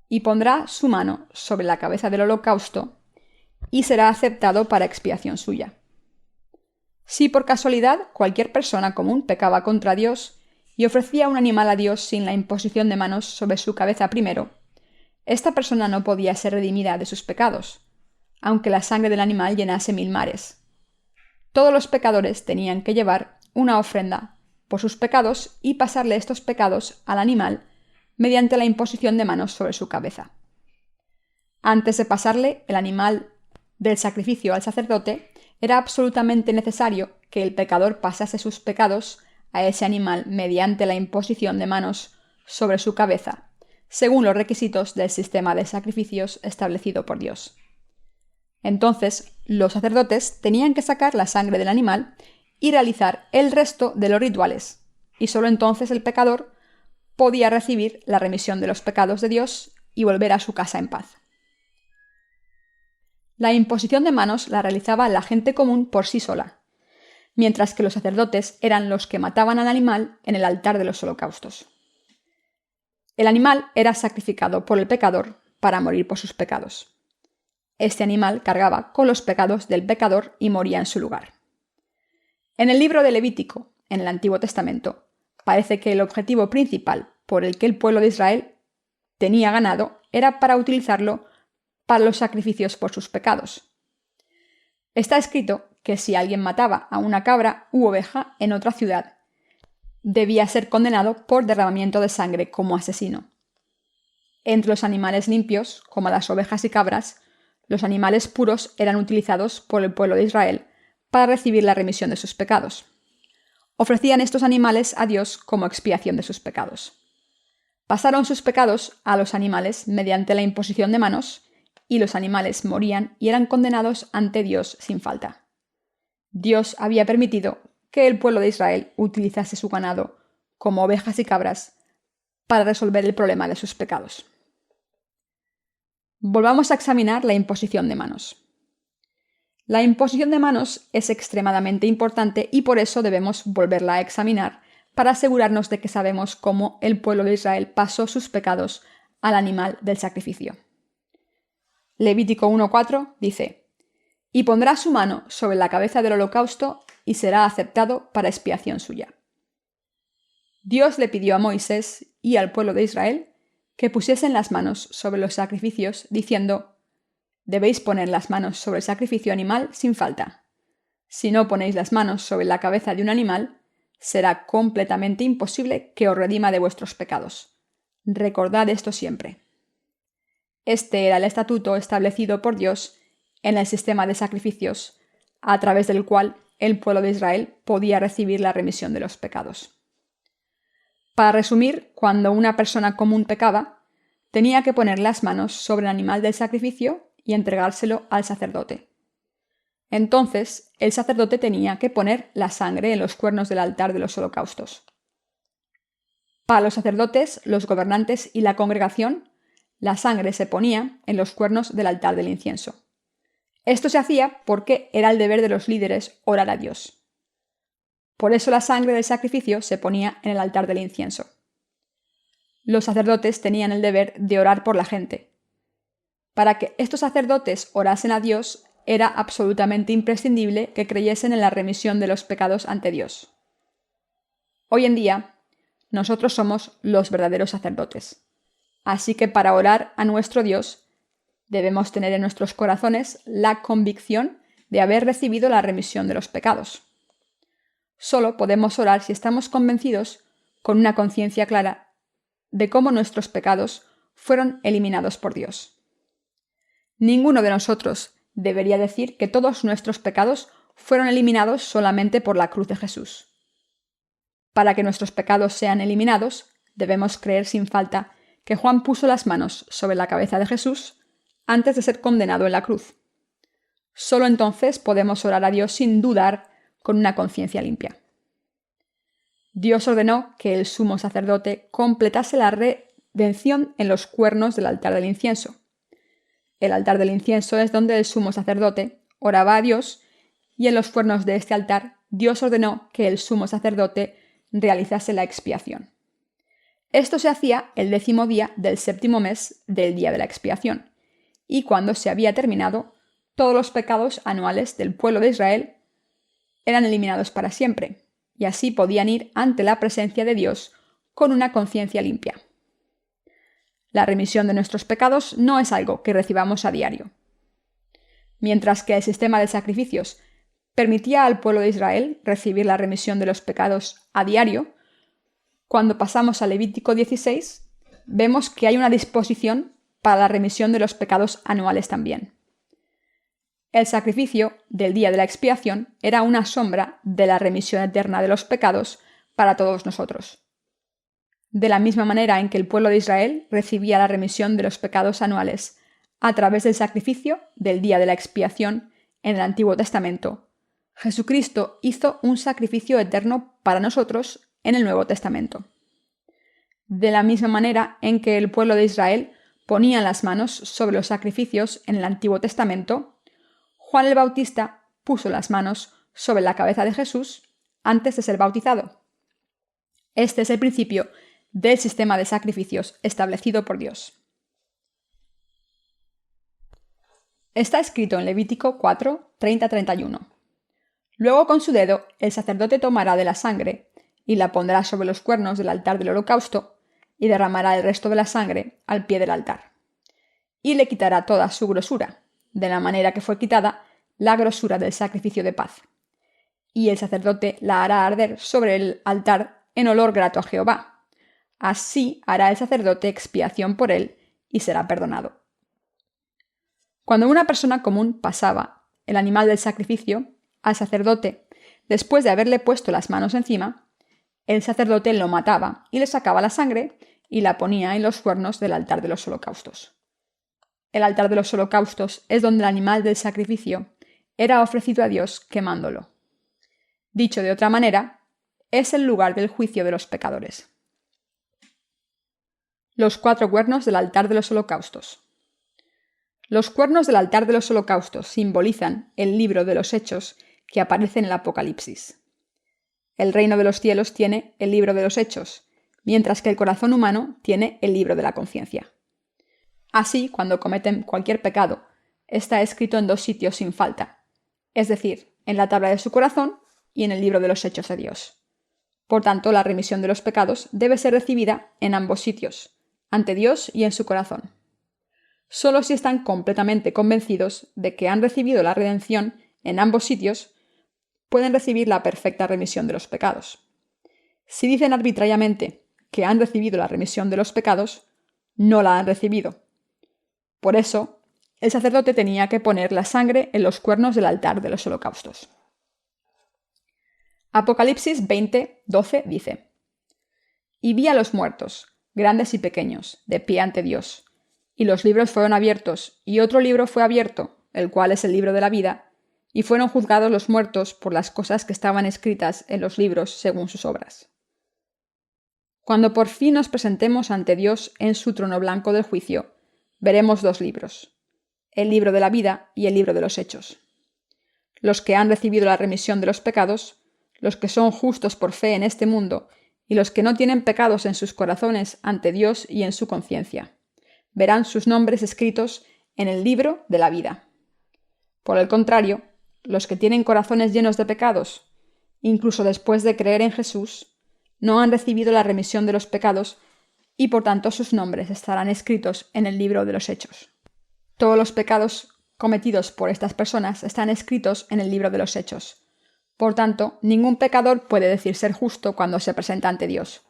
y pondrá su mano sobre la cabeza del holocausto y será aceptado para expiación suya. Si por casualidad cualquier persona común pecaba contra Dios y ofrecía un animal a Dios sin la imposición de manos sobre su cabeza primero, esta persona no podía ser redimida de sus pecados, aunque la sangre del animal llenase 1000 mares. Todos los pecadores tenían que llevar una ofrenda por sus pecados y pasarle estos pecados al animal mediante la imposición de manos sobre su cabeza. Antes de pasarle el animal del sacrificio al sacerdote, era absolutamente necesario que el pecador pasase sus pecados a ese animal mediante la imposición de manos sobre su cabeza, según los requisitos del sistema de sacrificios establecido por Dios. Entonces, los sacerdotes tenían que sacar la sangre del animal y realizar el resto de los rituales, y solo entonces el pecador podía recibir la remisión de los pecados de Dios y volver a su casa en paz. La imposición de manos la realizaba la gente común por sí sola, mientras que los sacerdotes eran los que mataban al animal en el altar de los holocaustos. El animal era sacrificado por el pecador para morir por sus pecados. Este animal cargaba con los pecados del pecador y moría en su lugar. En el libro de Levítico, en el Antiguo Testamento, parece que el objetivo principal por el que el pueblo de Israel tenía ganado era para utilizarlo para los sacrificios por sus pecados. Está escrito que si alguien mataba a una cabra u oveja en otra ciudad, debía ser condenado por derramamiento de sangre como asesino. Entre los animales limpios, como las ovejas y cabras, los animales puros eran utilizados por el pueblo de Israel para recibir la remisión de sus pecados. Ofrecían estos animales a Dios como expiación de sus pecados. Pasaron sus pecados a los animales mediante la imposición de manos, y los animales morían y eran condenados ante Dios sin falta. Dios había permitido que el pueblo de Israel utilizase su ganado como ovejas y cabras para resolver el problema de sus pecados. Volvamos a examinar la imposición de manos. La imposición de manos es extremadamente importante y por eso debemos volverla a examinar para asegurarnos de que sabemos cómo el pueblo de Israel pasó sus pecados al animal del sacrificio. Levítico 1:4 dice: y pondrá su mano sobre la cabeza del holocausto y será aceptado para expiación suya. Dios le pidió a Moisés y al pueblo de Israel que pusiesen las manos sobre los sacrificios, diciendo: debéis poner las manos sobre el sacrificio animal sin falta. Si no ponéis las manos sobre la cabeza de un animal, será completamente imposible que os redima de vuestros pecados. Recordad esto siempre. Este era el estatuto establecido por Dios en el sistema de sacrificios, a través del cual el pueblo de Israel podía recibir la remisión de los pecados. Para resumir, cuando una persona común pecaba, tenía que poner las manos sobre el animal del sacrificio y entregárselo al sacerdote. Entonces, el sacerdote tenía que poner la sangre en los cuernos del altar de los holocaustos. Para los sacerdotes, los gobernantes y la congregación, la sangre se ponía en los cuernos del altar del incienso. Esto se hacía porque era el deber de los líderes orar a Dios. Por eso la sangre del sacrificio se ponía en el altar del incienso. Los sacerdotes tenían el deber de orar por la gente. Para que estos sacerdotes orasen a Dios, era absolutamente imprescindible que creyesen en la remisión de los pecados ante Dios. Hoy en día, nosotros somos los verdaderos sacerdotes. Así que para orar a nuestro Dios, debemos tener en nuestros corazones la convicción de haber recibido la remisión de los pecados. Solo podemos orar si estamos convencidos, con una conciencia clara, de cómo nuestros pecados fueron eliminados por Dios. Ninguno de nosotros debería decir que todos nuestros pecados fueron eliminados solamente por la cruz de Jesús. Para que nuestros pecados sean eliminados, debemos creer sin falta que Juan puso las manos sobre la cabeza de Jesús antes de ser condenado en la cruz. Solo entonces podemos orar a Dios sin dudar, con una conciencia limpia. Dios ordenó que el sumo sacerdote completase la redención en los cuernos del altar del incienso. El altar del incienso es donde el sumo sacerdote oraba a Dios, y en los cuernos de este altar Dios ordenó que el sumo sacerdote realizase la expiación. Esto se hacía el 10º día del 7º mes del día de la expiación, y cuando se había terminado, todos los pecados anuales del pueblo de Israel eran eliminados para siempre, y así podían ir ante la presencia de Dios con una conciencia limpia. La remisión de nuestros pecados no es algo que recibamos a diario. Mientras que el sistema de sacrificios permitía al pueblo de Israel recibir la remisión de los pecados a diario, cuando pasamos a Levítico 16, vemos que hay una disposición para la remisión de los pecados anuales también. El sacrificio del día de la expiación era una sombra de la remisión eterna de los pecados para todos nosotros. De la misma manera en que el pueblo de Israel recibía la remisión de los pecados anuales a través del sacrificio del día de la expiación en el Antiguo Testamento, Jesucristo hizo un sacrificio eterno para nosotros en el Nuevo Testamento. De la misma manera en que el pueblo de Israel ponía las manos sobre los sacrificios en el Antiguo Testamento, Juan el Bautista puso las manos sobre la cabeza de Jesús antes de ser bautizado. Este es el principio del sistema de sacrificios establecido por Dios. Está escrito en Levítico 4, 30-31. Luego con su dedo el sacerdote tomará de la sangre y la pondrá sobre los cuernos del altar del holocausto y derramará el resto de la sangre al pie del altar. Y le quitará toda su grosura, de la manera que fue quitada la grosura del sacrificio de paz. Y el sacerdote la hará arder sobre el altar en olor grato a Jehová. Así hará el sacerdote expiación por él y será perdonado. Cuando una persona común pasaba el animal del sacrificio al sacerdote, después de haberle puesto las manos encima, el sacerdote lo mataba y le sacaba la sangre y la ponía en los cuernos del altar de los holocaustos. El altar de los holocaustos es donde el animal del sacrificio era ofrecido a Dios quemándolo. Dicho de otra manera, es el lugar del juicio de los pecadores. Los 4 cuernos del altar de los holocaustos. Los cuernos del altar de los holocaustos simbolizan el libro de los Hechos que aparece en el Apocalipsis. El reino de los cielos tiene el libro de los Hechos, mientras que el corazón humano tiene el libro de la conciencia. Así, cuando cometen cualquier pecado, está escrito en 2 sitios sin falta, es decir, en la tabla de su corazón y en el libro de los Hechos de Dios. Por tanto, la remisión de los pecados debe ser recibida en ambos sitios, ante Dios y en su corazón. Solo si están completamente convencidos de que han recibido la redención en ambos sitios, pueden recibir la perfecta remisión de los pecados. Si dicen arbitrariamente que han recibido la remisión de los pecados, no la han recibido. Por eso, el sacerdote tenía que poner la sangre en los cuernos del altar de los holocaustos. Apocalipsis 20:12 dice: Y vi a los muertos, grandes y pequeños, de pie ante Dios. Y los libros fueron abiertos, y otro libro fue abierto, el cual es el libro de la vida, y fueron juzgados los muertos por las cosas que estaban escritas en los libros según sus obras. Cuando por fin nos presentemos ante Dios en su trono blanco del juicio, veremos dos libros: el libro de la vida y el libro de los hechos. Los que han recibido la remisión de los pecados, los que son justos por fe en este mundo, y los que no tienen pecados en sus corazones ante Dios y en su conciencia, verán sus nombres escritos en el libro de la vida. Por el contrario, los que tienen corazones llenos de pecados, incluso después de creer en Jesús, no han recibido la remisión de los pecados y por tanto sus nombres estarán escritos en el libro de los hechos. Todos los pecados cometidos por estas personas están escritos en el libro de los hechos. Por tanto, ningún pecador puede decir ser justo cuando se presenta ante Dios,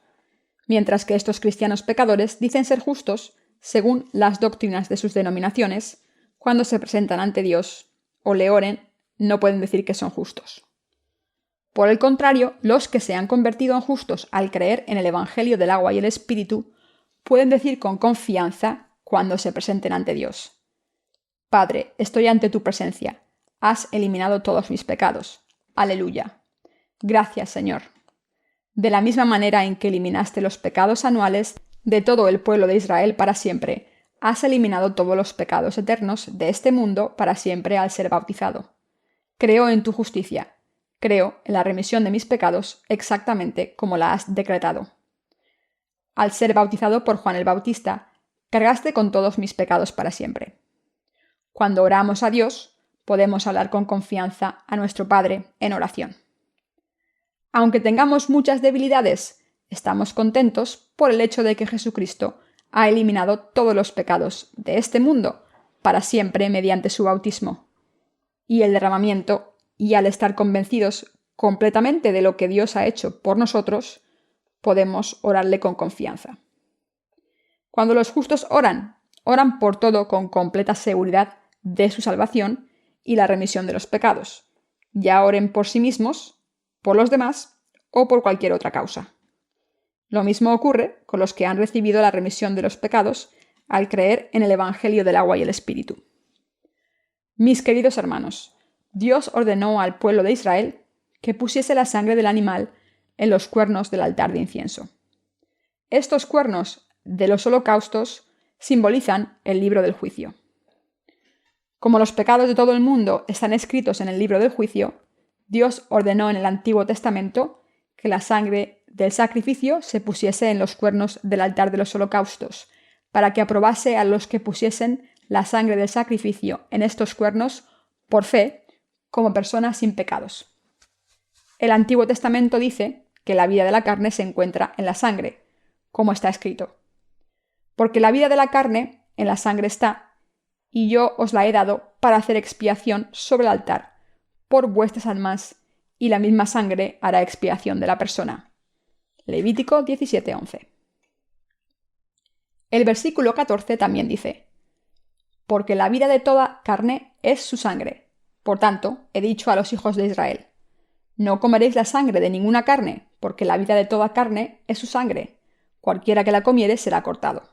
mientras que estos cristianos pecadores dicen ser justos según las doctrinas de sus denominaciones. Cuando se presentan ante Dios o le oren, no pueden decir que son justos. Por el contrario, los que se han convertido en justos al creer en el Evangelio del agua y el Espíritu pueden decir con confianza cuando se presenten ante Dios: Padre, estoy ante tu presencia, has eliminado todos mis pecados. Aleluya. Gracias, Señor. De la misma manera en que eliminaste los pecados anuales de todo el pueblo de Israel para siempre, has eliminado todos los pecados eternos de este mundo para siempre al ser bautizado. Creo en tu justicia. Creo en la remisión de mis pecados exactamente como la has decretado. Al ser bautizado por Juan el Bautista, cargaste con todos mis pecados para siempre. Cuando oramos a Dios, podemos hablar con confianza a nuestro Padre en oración. Aunque tengamos muchas debilidades, estamos contentos por el hecho de que Jesucristo ha eliminado todos los pecados de este mundo para siempre mediante su bautismo y el derramamiento, y al estar convencidos completamente de lo que Dios ha hecho por nosotros, podemos orarle con confianza. Cuando los justos oran por todo con completa seguridad de su salvación y la remisión de los pecados, ya oren por sí mismos, por los demás o por cualquier otra causa. Lo mismo ocurre con los que han recibido la remisión de los pecados al creer en el Evangelio del agua y el Espíritu. Mis queridos hermanos, Dios ordenó al pueblo de Israel que pusiese la sangre del animal en los cuernos del altar de incienso. Estos cuernos de los holocaustos simbolizan el libro del juicio. Como los pecados de todo el mundo están escritos en el libro del juicio, Dios ordenó en el Antiguo Testamento que la sangre del sacrificio se pusiese en los cuernos del altar de los holocaustos, para que aprobase a los que pusiesen la sangre del sacrificio en estos cuernos por fe, como personas sin pecados. El Antiguo Testamento dice que la vida de la carne se encuentra en la sangre, como está escrito: Porque la vida de la carne en la sangre está, y yo os la he dado para hacer expiación sobre el altar por vuestras almas, y la misma sangre hará expiación de la persona. Levítico 17:11. El versículo 14 también dice: Porque la vida de toda carne es su sangre. Por tanto, he dicho a los hijos de Israel: No comeréis la sangre de ninguna carne, porque la vida de toda carne es su sangre. Cualquiera que la comiere será cortado.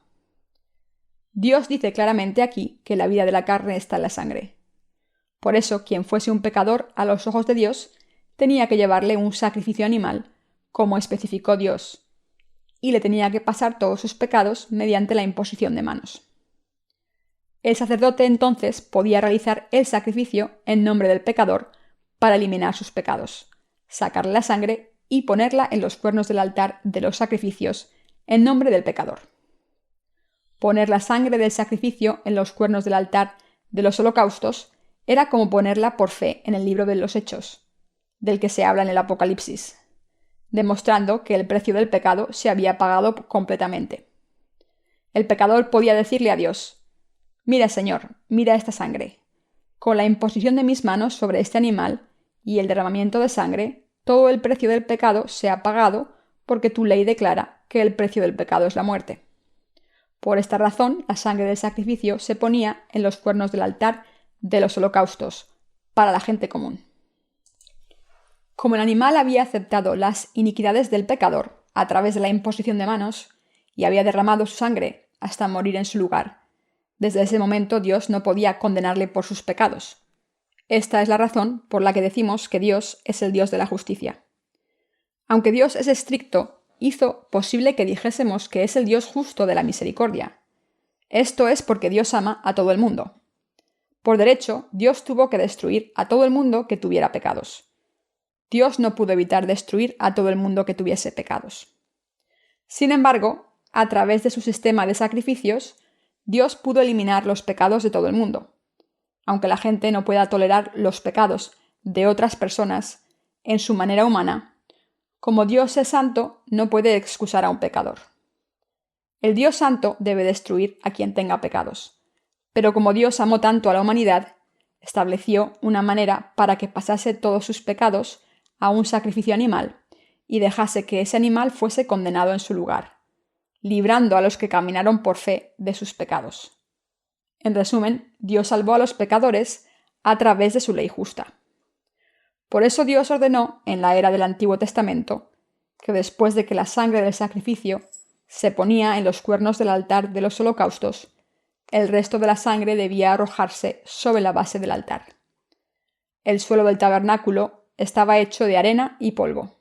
Dios dice claramente aquí que la vida de la carne está en la sangre. Por eso, quien fuese un pecador a los ojos de Dios tenía que llevarle un sacrificio animal, como especificó Dios, y le tenía que pasar todos sus pecados mediante la imposición de manos. El sacerdote entonces podía realizar el sacrificio en nombre del pecador para eliminar sus pecados, sacarle la sangre y ponerla en los cuernos del altar de los sacrificios en nombre del pecador. Poner la sangre del sacrificio en los cuernos del altar de los holocaustos era como ponerla por fe en el libro de los Hechos, del que se habla en el Apocalipsis, demostrando que el precio del pecado se había pagado completamente. El pecador podía decirle a Dios: Mira, Señor, mira esta sangre. Con la imposición de mis manos sobre este animal y el derramamiento de sangre, todo el precio del pecado se ha pagado, porque tu ley declara que el precio del pecado es la muerte. Por esta razón, la sangre del sacrificio se ponía en los cuernos del altar de los holocaustos, para la gente común. Como el animal había aceptado las iniquidades del pecador a través de la imposición de manos y había derramado su sangre hasta morir en su lugar, desde ese momento Dios no podía condenarle por sus pecados. Esta es la razón por la que decimos que Dios es el Dios de la justicia. Aunque Dios es estricto, hizo posible que dijésemos que es el Dios justo de la misericordia. Esto es porque Dios ama a todo el mundo. Por derecho, Dios tuvo que destruir a todo el mundo que tuviera pecados. Dios no pudo evitar destruir a todo el mundo que tuviese pecados. Sin embargo, a través de su sistema de sacrificios, Dios pudo eliminar los pecados de todo el mundo. Aunque la gente no pueda tolerar los pecados de otras personas en su manera humana, como Dios es santo, no puede excusar a un pecador. El Dios santo debe destruir a quien tenga pecados. Pero como Dios amó tanto a la humanidad, estableció una manera para que pasase todos sus pecados a un sacrificio animal y dejase que ese animal fuese condenado en su lugar, librando a los que caminaron por fe de sus pecados. En resumen, Dios salvó a los pecadores a través de su ley justa. Por eso Dios ordenó, en la era del Antiguo Testamento, que después de que la sangre del sacrificio se ponía en los cuernos del altar de los holocaustos, el resto de la sangre debía arrojarse sobre la base del altar. El suelo del tabernáculo estaba hecho de arena y polvo.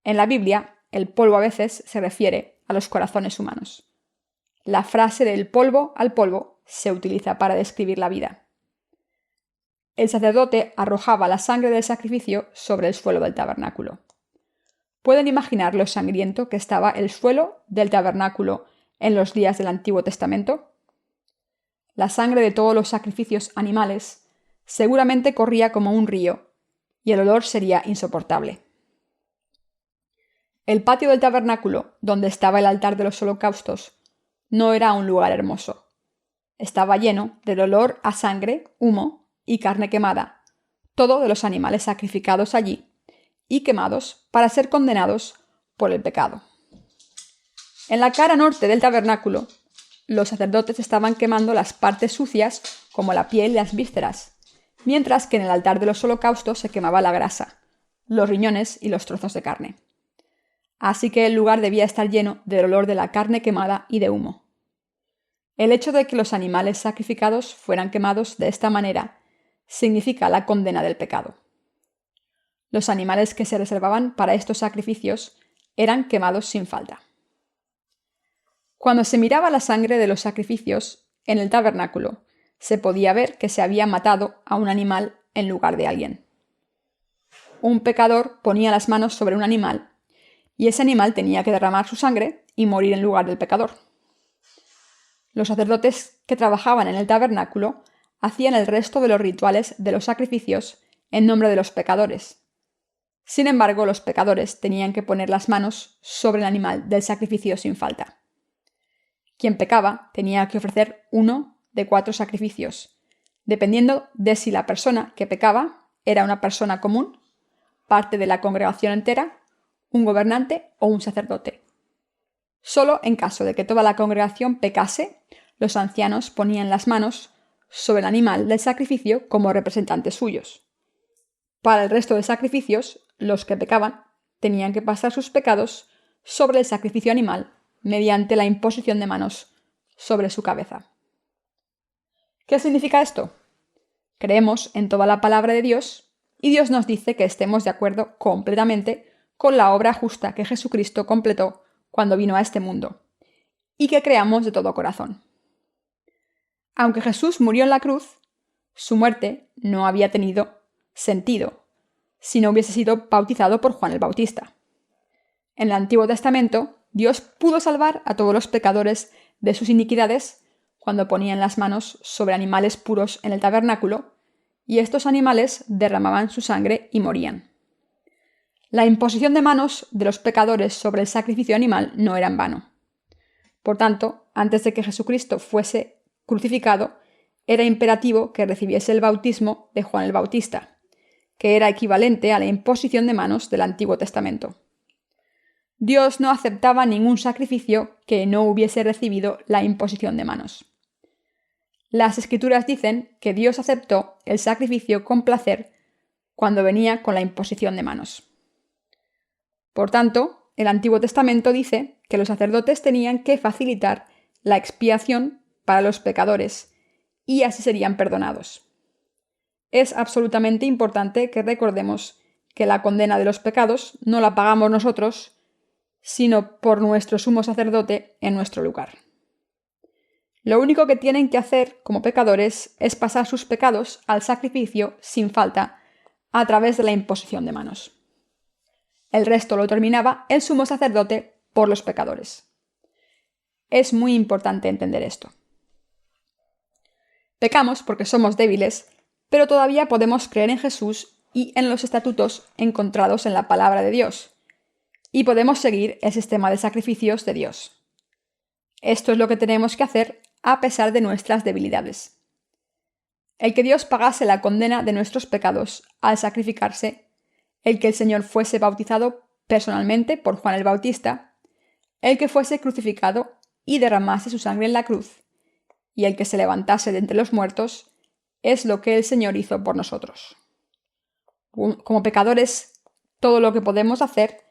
En la Biblia, el polvo a veces se refiere a los corazones humanos. La frase del polvo al polvo se utiliza para describir la vida. El sacerdote arrojaba la sangre del sacrificio sobre el suelo del tabernáculo. ¿Pueden imaginar lo sangriento que estaba el suelo del tabernáculo en los días del Antiguo Testamento? La sangre de todos los sacrificios animales seguramente corría como un río y el olor sería insoportable. El patio del tabernáculo, donde estaba el altar de los holocaustos, no era un lugar hermoso. Estaba lleno del olor a sangre, humo y carne quemada, todo de los animales sacrificados allí y quemados para ser condenados por el pecado. En la cara norte del tabernáculo, los sacerdotes estaban quemando las partes sucias como la piel y las vísceras, mientras que en el altar de los holocaustos se quemaba la grasa, los riñones y los trozos de carne. Así que el lugar debía estar lleno del olor de la carne quemada y de humo. El hecho de que los animales sacrificados fueran quemados de esta manera significa la condena del pecado. Los animales que se reservaban para estos sacrificios eran quemados sin falta. Cuando se miraba la sangre de los sacrificios en el tabernáculo, se podía ver que se había matado a un animal en lugar de alguien. Un pecador ponía las manos sobre un animal y ese animal tenía que derramar su sangre y morir en lugar del pecador. Los sacerdotes que trabajaban en el tabernáculo hacían el resto de los rituales de los sacrificios en nombre de los pecadores. Sin embargo, los pecadores tenían que poner las manos sobre el animal del sacrificio sin falta. Quien pecaba tenía que ofrecer uno de 4 sacrificios, dependiendo de si la persona que pecaba era una persona común, parte de la congregación entera, un gobernante o un sacerdote. Solo en caso de que toda la congregación pecase, los ancianos ponían las manos sobre el animal del sacrificio como representantes suyos. Para el resto de sacrificios, los que pecaban tenían que pasar sus pecados sobre el sacrificio animal mediante la imposición de manos sobre su cabeza. ¿Qué significa esto? Creemos en toda la palabra de Dios y Dios nos dice que estemos de acuerdo completamente con la obra justa que Jesucristo completó cuando vino a este mundo, y que creamos de todo corazón. Aunque Jesús murió en la cruz, su muerte no había tenido sentido si no hubiese sido bautizado por Juan el Bautista. En el Antiguo Testamento, Dios pudo salvar a todos los pecadores de sus iniquidades cuando ponían las manos sobre animales puros en el tabernáculo, y estos animales derramaban su sangre y morían. La imposición de manos de los pecadores sobre el sacrificio animal no era en vano. Por tanto, antes de que Jesucristo fuese crucificado, era imperativo que recibiese el bautismo de Juan el Bautista, que era equivalente a la imposición de manos del Antiguo Testamento. Dios no aceptaba ningún sacrificio que no hubiese recibido la imposición de manos. Las Escrituras dicen que Dios aceptó el sacrificio con placer cuando venía con la imposición de manos. Por tanto, el Antiguo Testamento dice que los sacerdotes tenían que facilitar la expiación para los pecadores y así serían perdonados. Es absolutamente importante que recordemos que la condena de los pecados no la pagamos nosotros, sino por nuestro sumo sacerdote en nuestro lugar. Lo único que tienen que hacer como pecadores es pasar sus pecados al sacrificio sin falta a través de la imposición de manos. El resto lo terminaba el sumo sacerdote por los pecadores. Es muy importante entender esto. Pecamos porque somos débiles, pero todavía podemos creer en Jesús y en los estatutos encontrados en la palabra de Dios, y podemos seguir el sistema de sacrificios de Dios. Esto es lo que tenemos que hacer a pesar de nuestras debilidades. El que Dios pagase la condena de nuestros pecados al sacrificarse, el que el Señor fuese bautizado personalmente por Juan el Bautista, el que fuese crucificado y derramase su sangre en la cruz, y el que se levantase de entre los muertos, es lo que el Señor hizo por nosotros. Como pecadores, todo lo que podemos hacer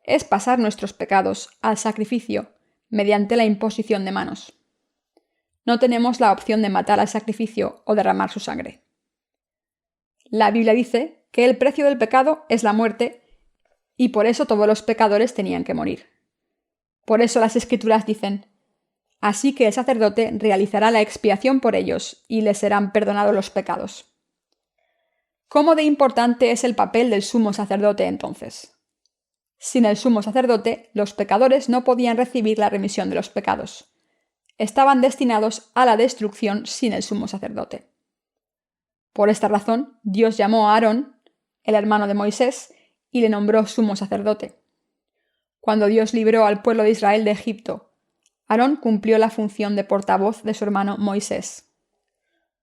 es pasar nuestros pecados al sacrificio mediante la imposición de manos. No tenemos la opción de matar al sacrificio o derramar su sangre. La Biblia dice que el precio del pecado es la muerte y por eso todos los pecadores tenían que morir. Por eso las Escrituras dicen: así que el sacerdote realizará la expiación por ellos y les serán perdonados los pecados. ¿Cómo de importante es el papel del sumo sacerdote entonces? Sin el sumo sacerdote, los pecadores no podían recibir la remisión de los pecados. Estaban destinados a la destrucción sin el sumo sacerdote. Por esta razón, Dios llamó a Aarón, el hermano de Moisés, y le nombró sumo sacerdote. Cuando Dios libró al pueblo de Israel de Egipto, Aarón cumplió la función de portavoz de su hermano Moisés.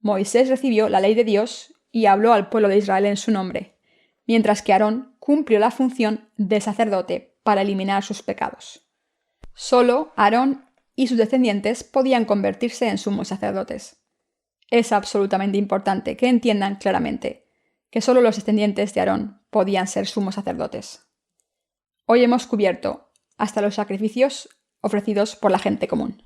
Moisés recibió la ley de Dios y habló al pueblo de Israel en su nombre, mientras que Aarón cumplió la función de sacerdote para eliminar sus pecados. Solo Aarón y sus descendientes podían convertirse en sumos sacerdotes. Es absolutamente importante que entiendan claramente que solo los descendientes de Aarón podían ser sumos sacerdotes. Hoy hemos cubierto hasta los sacrificios ofrecidos por la gente común.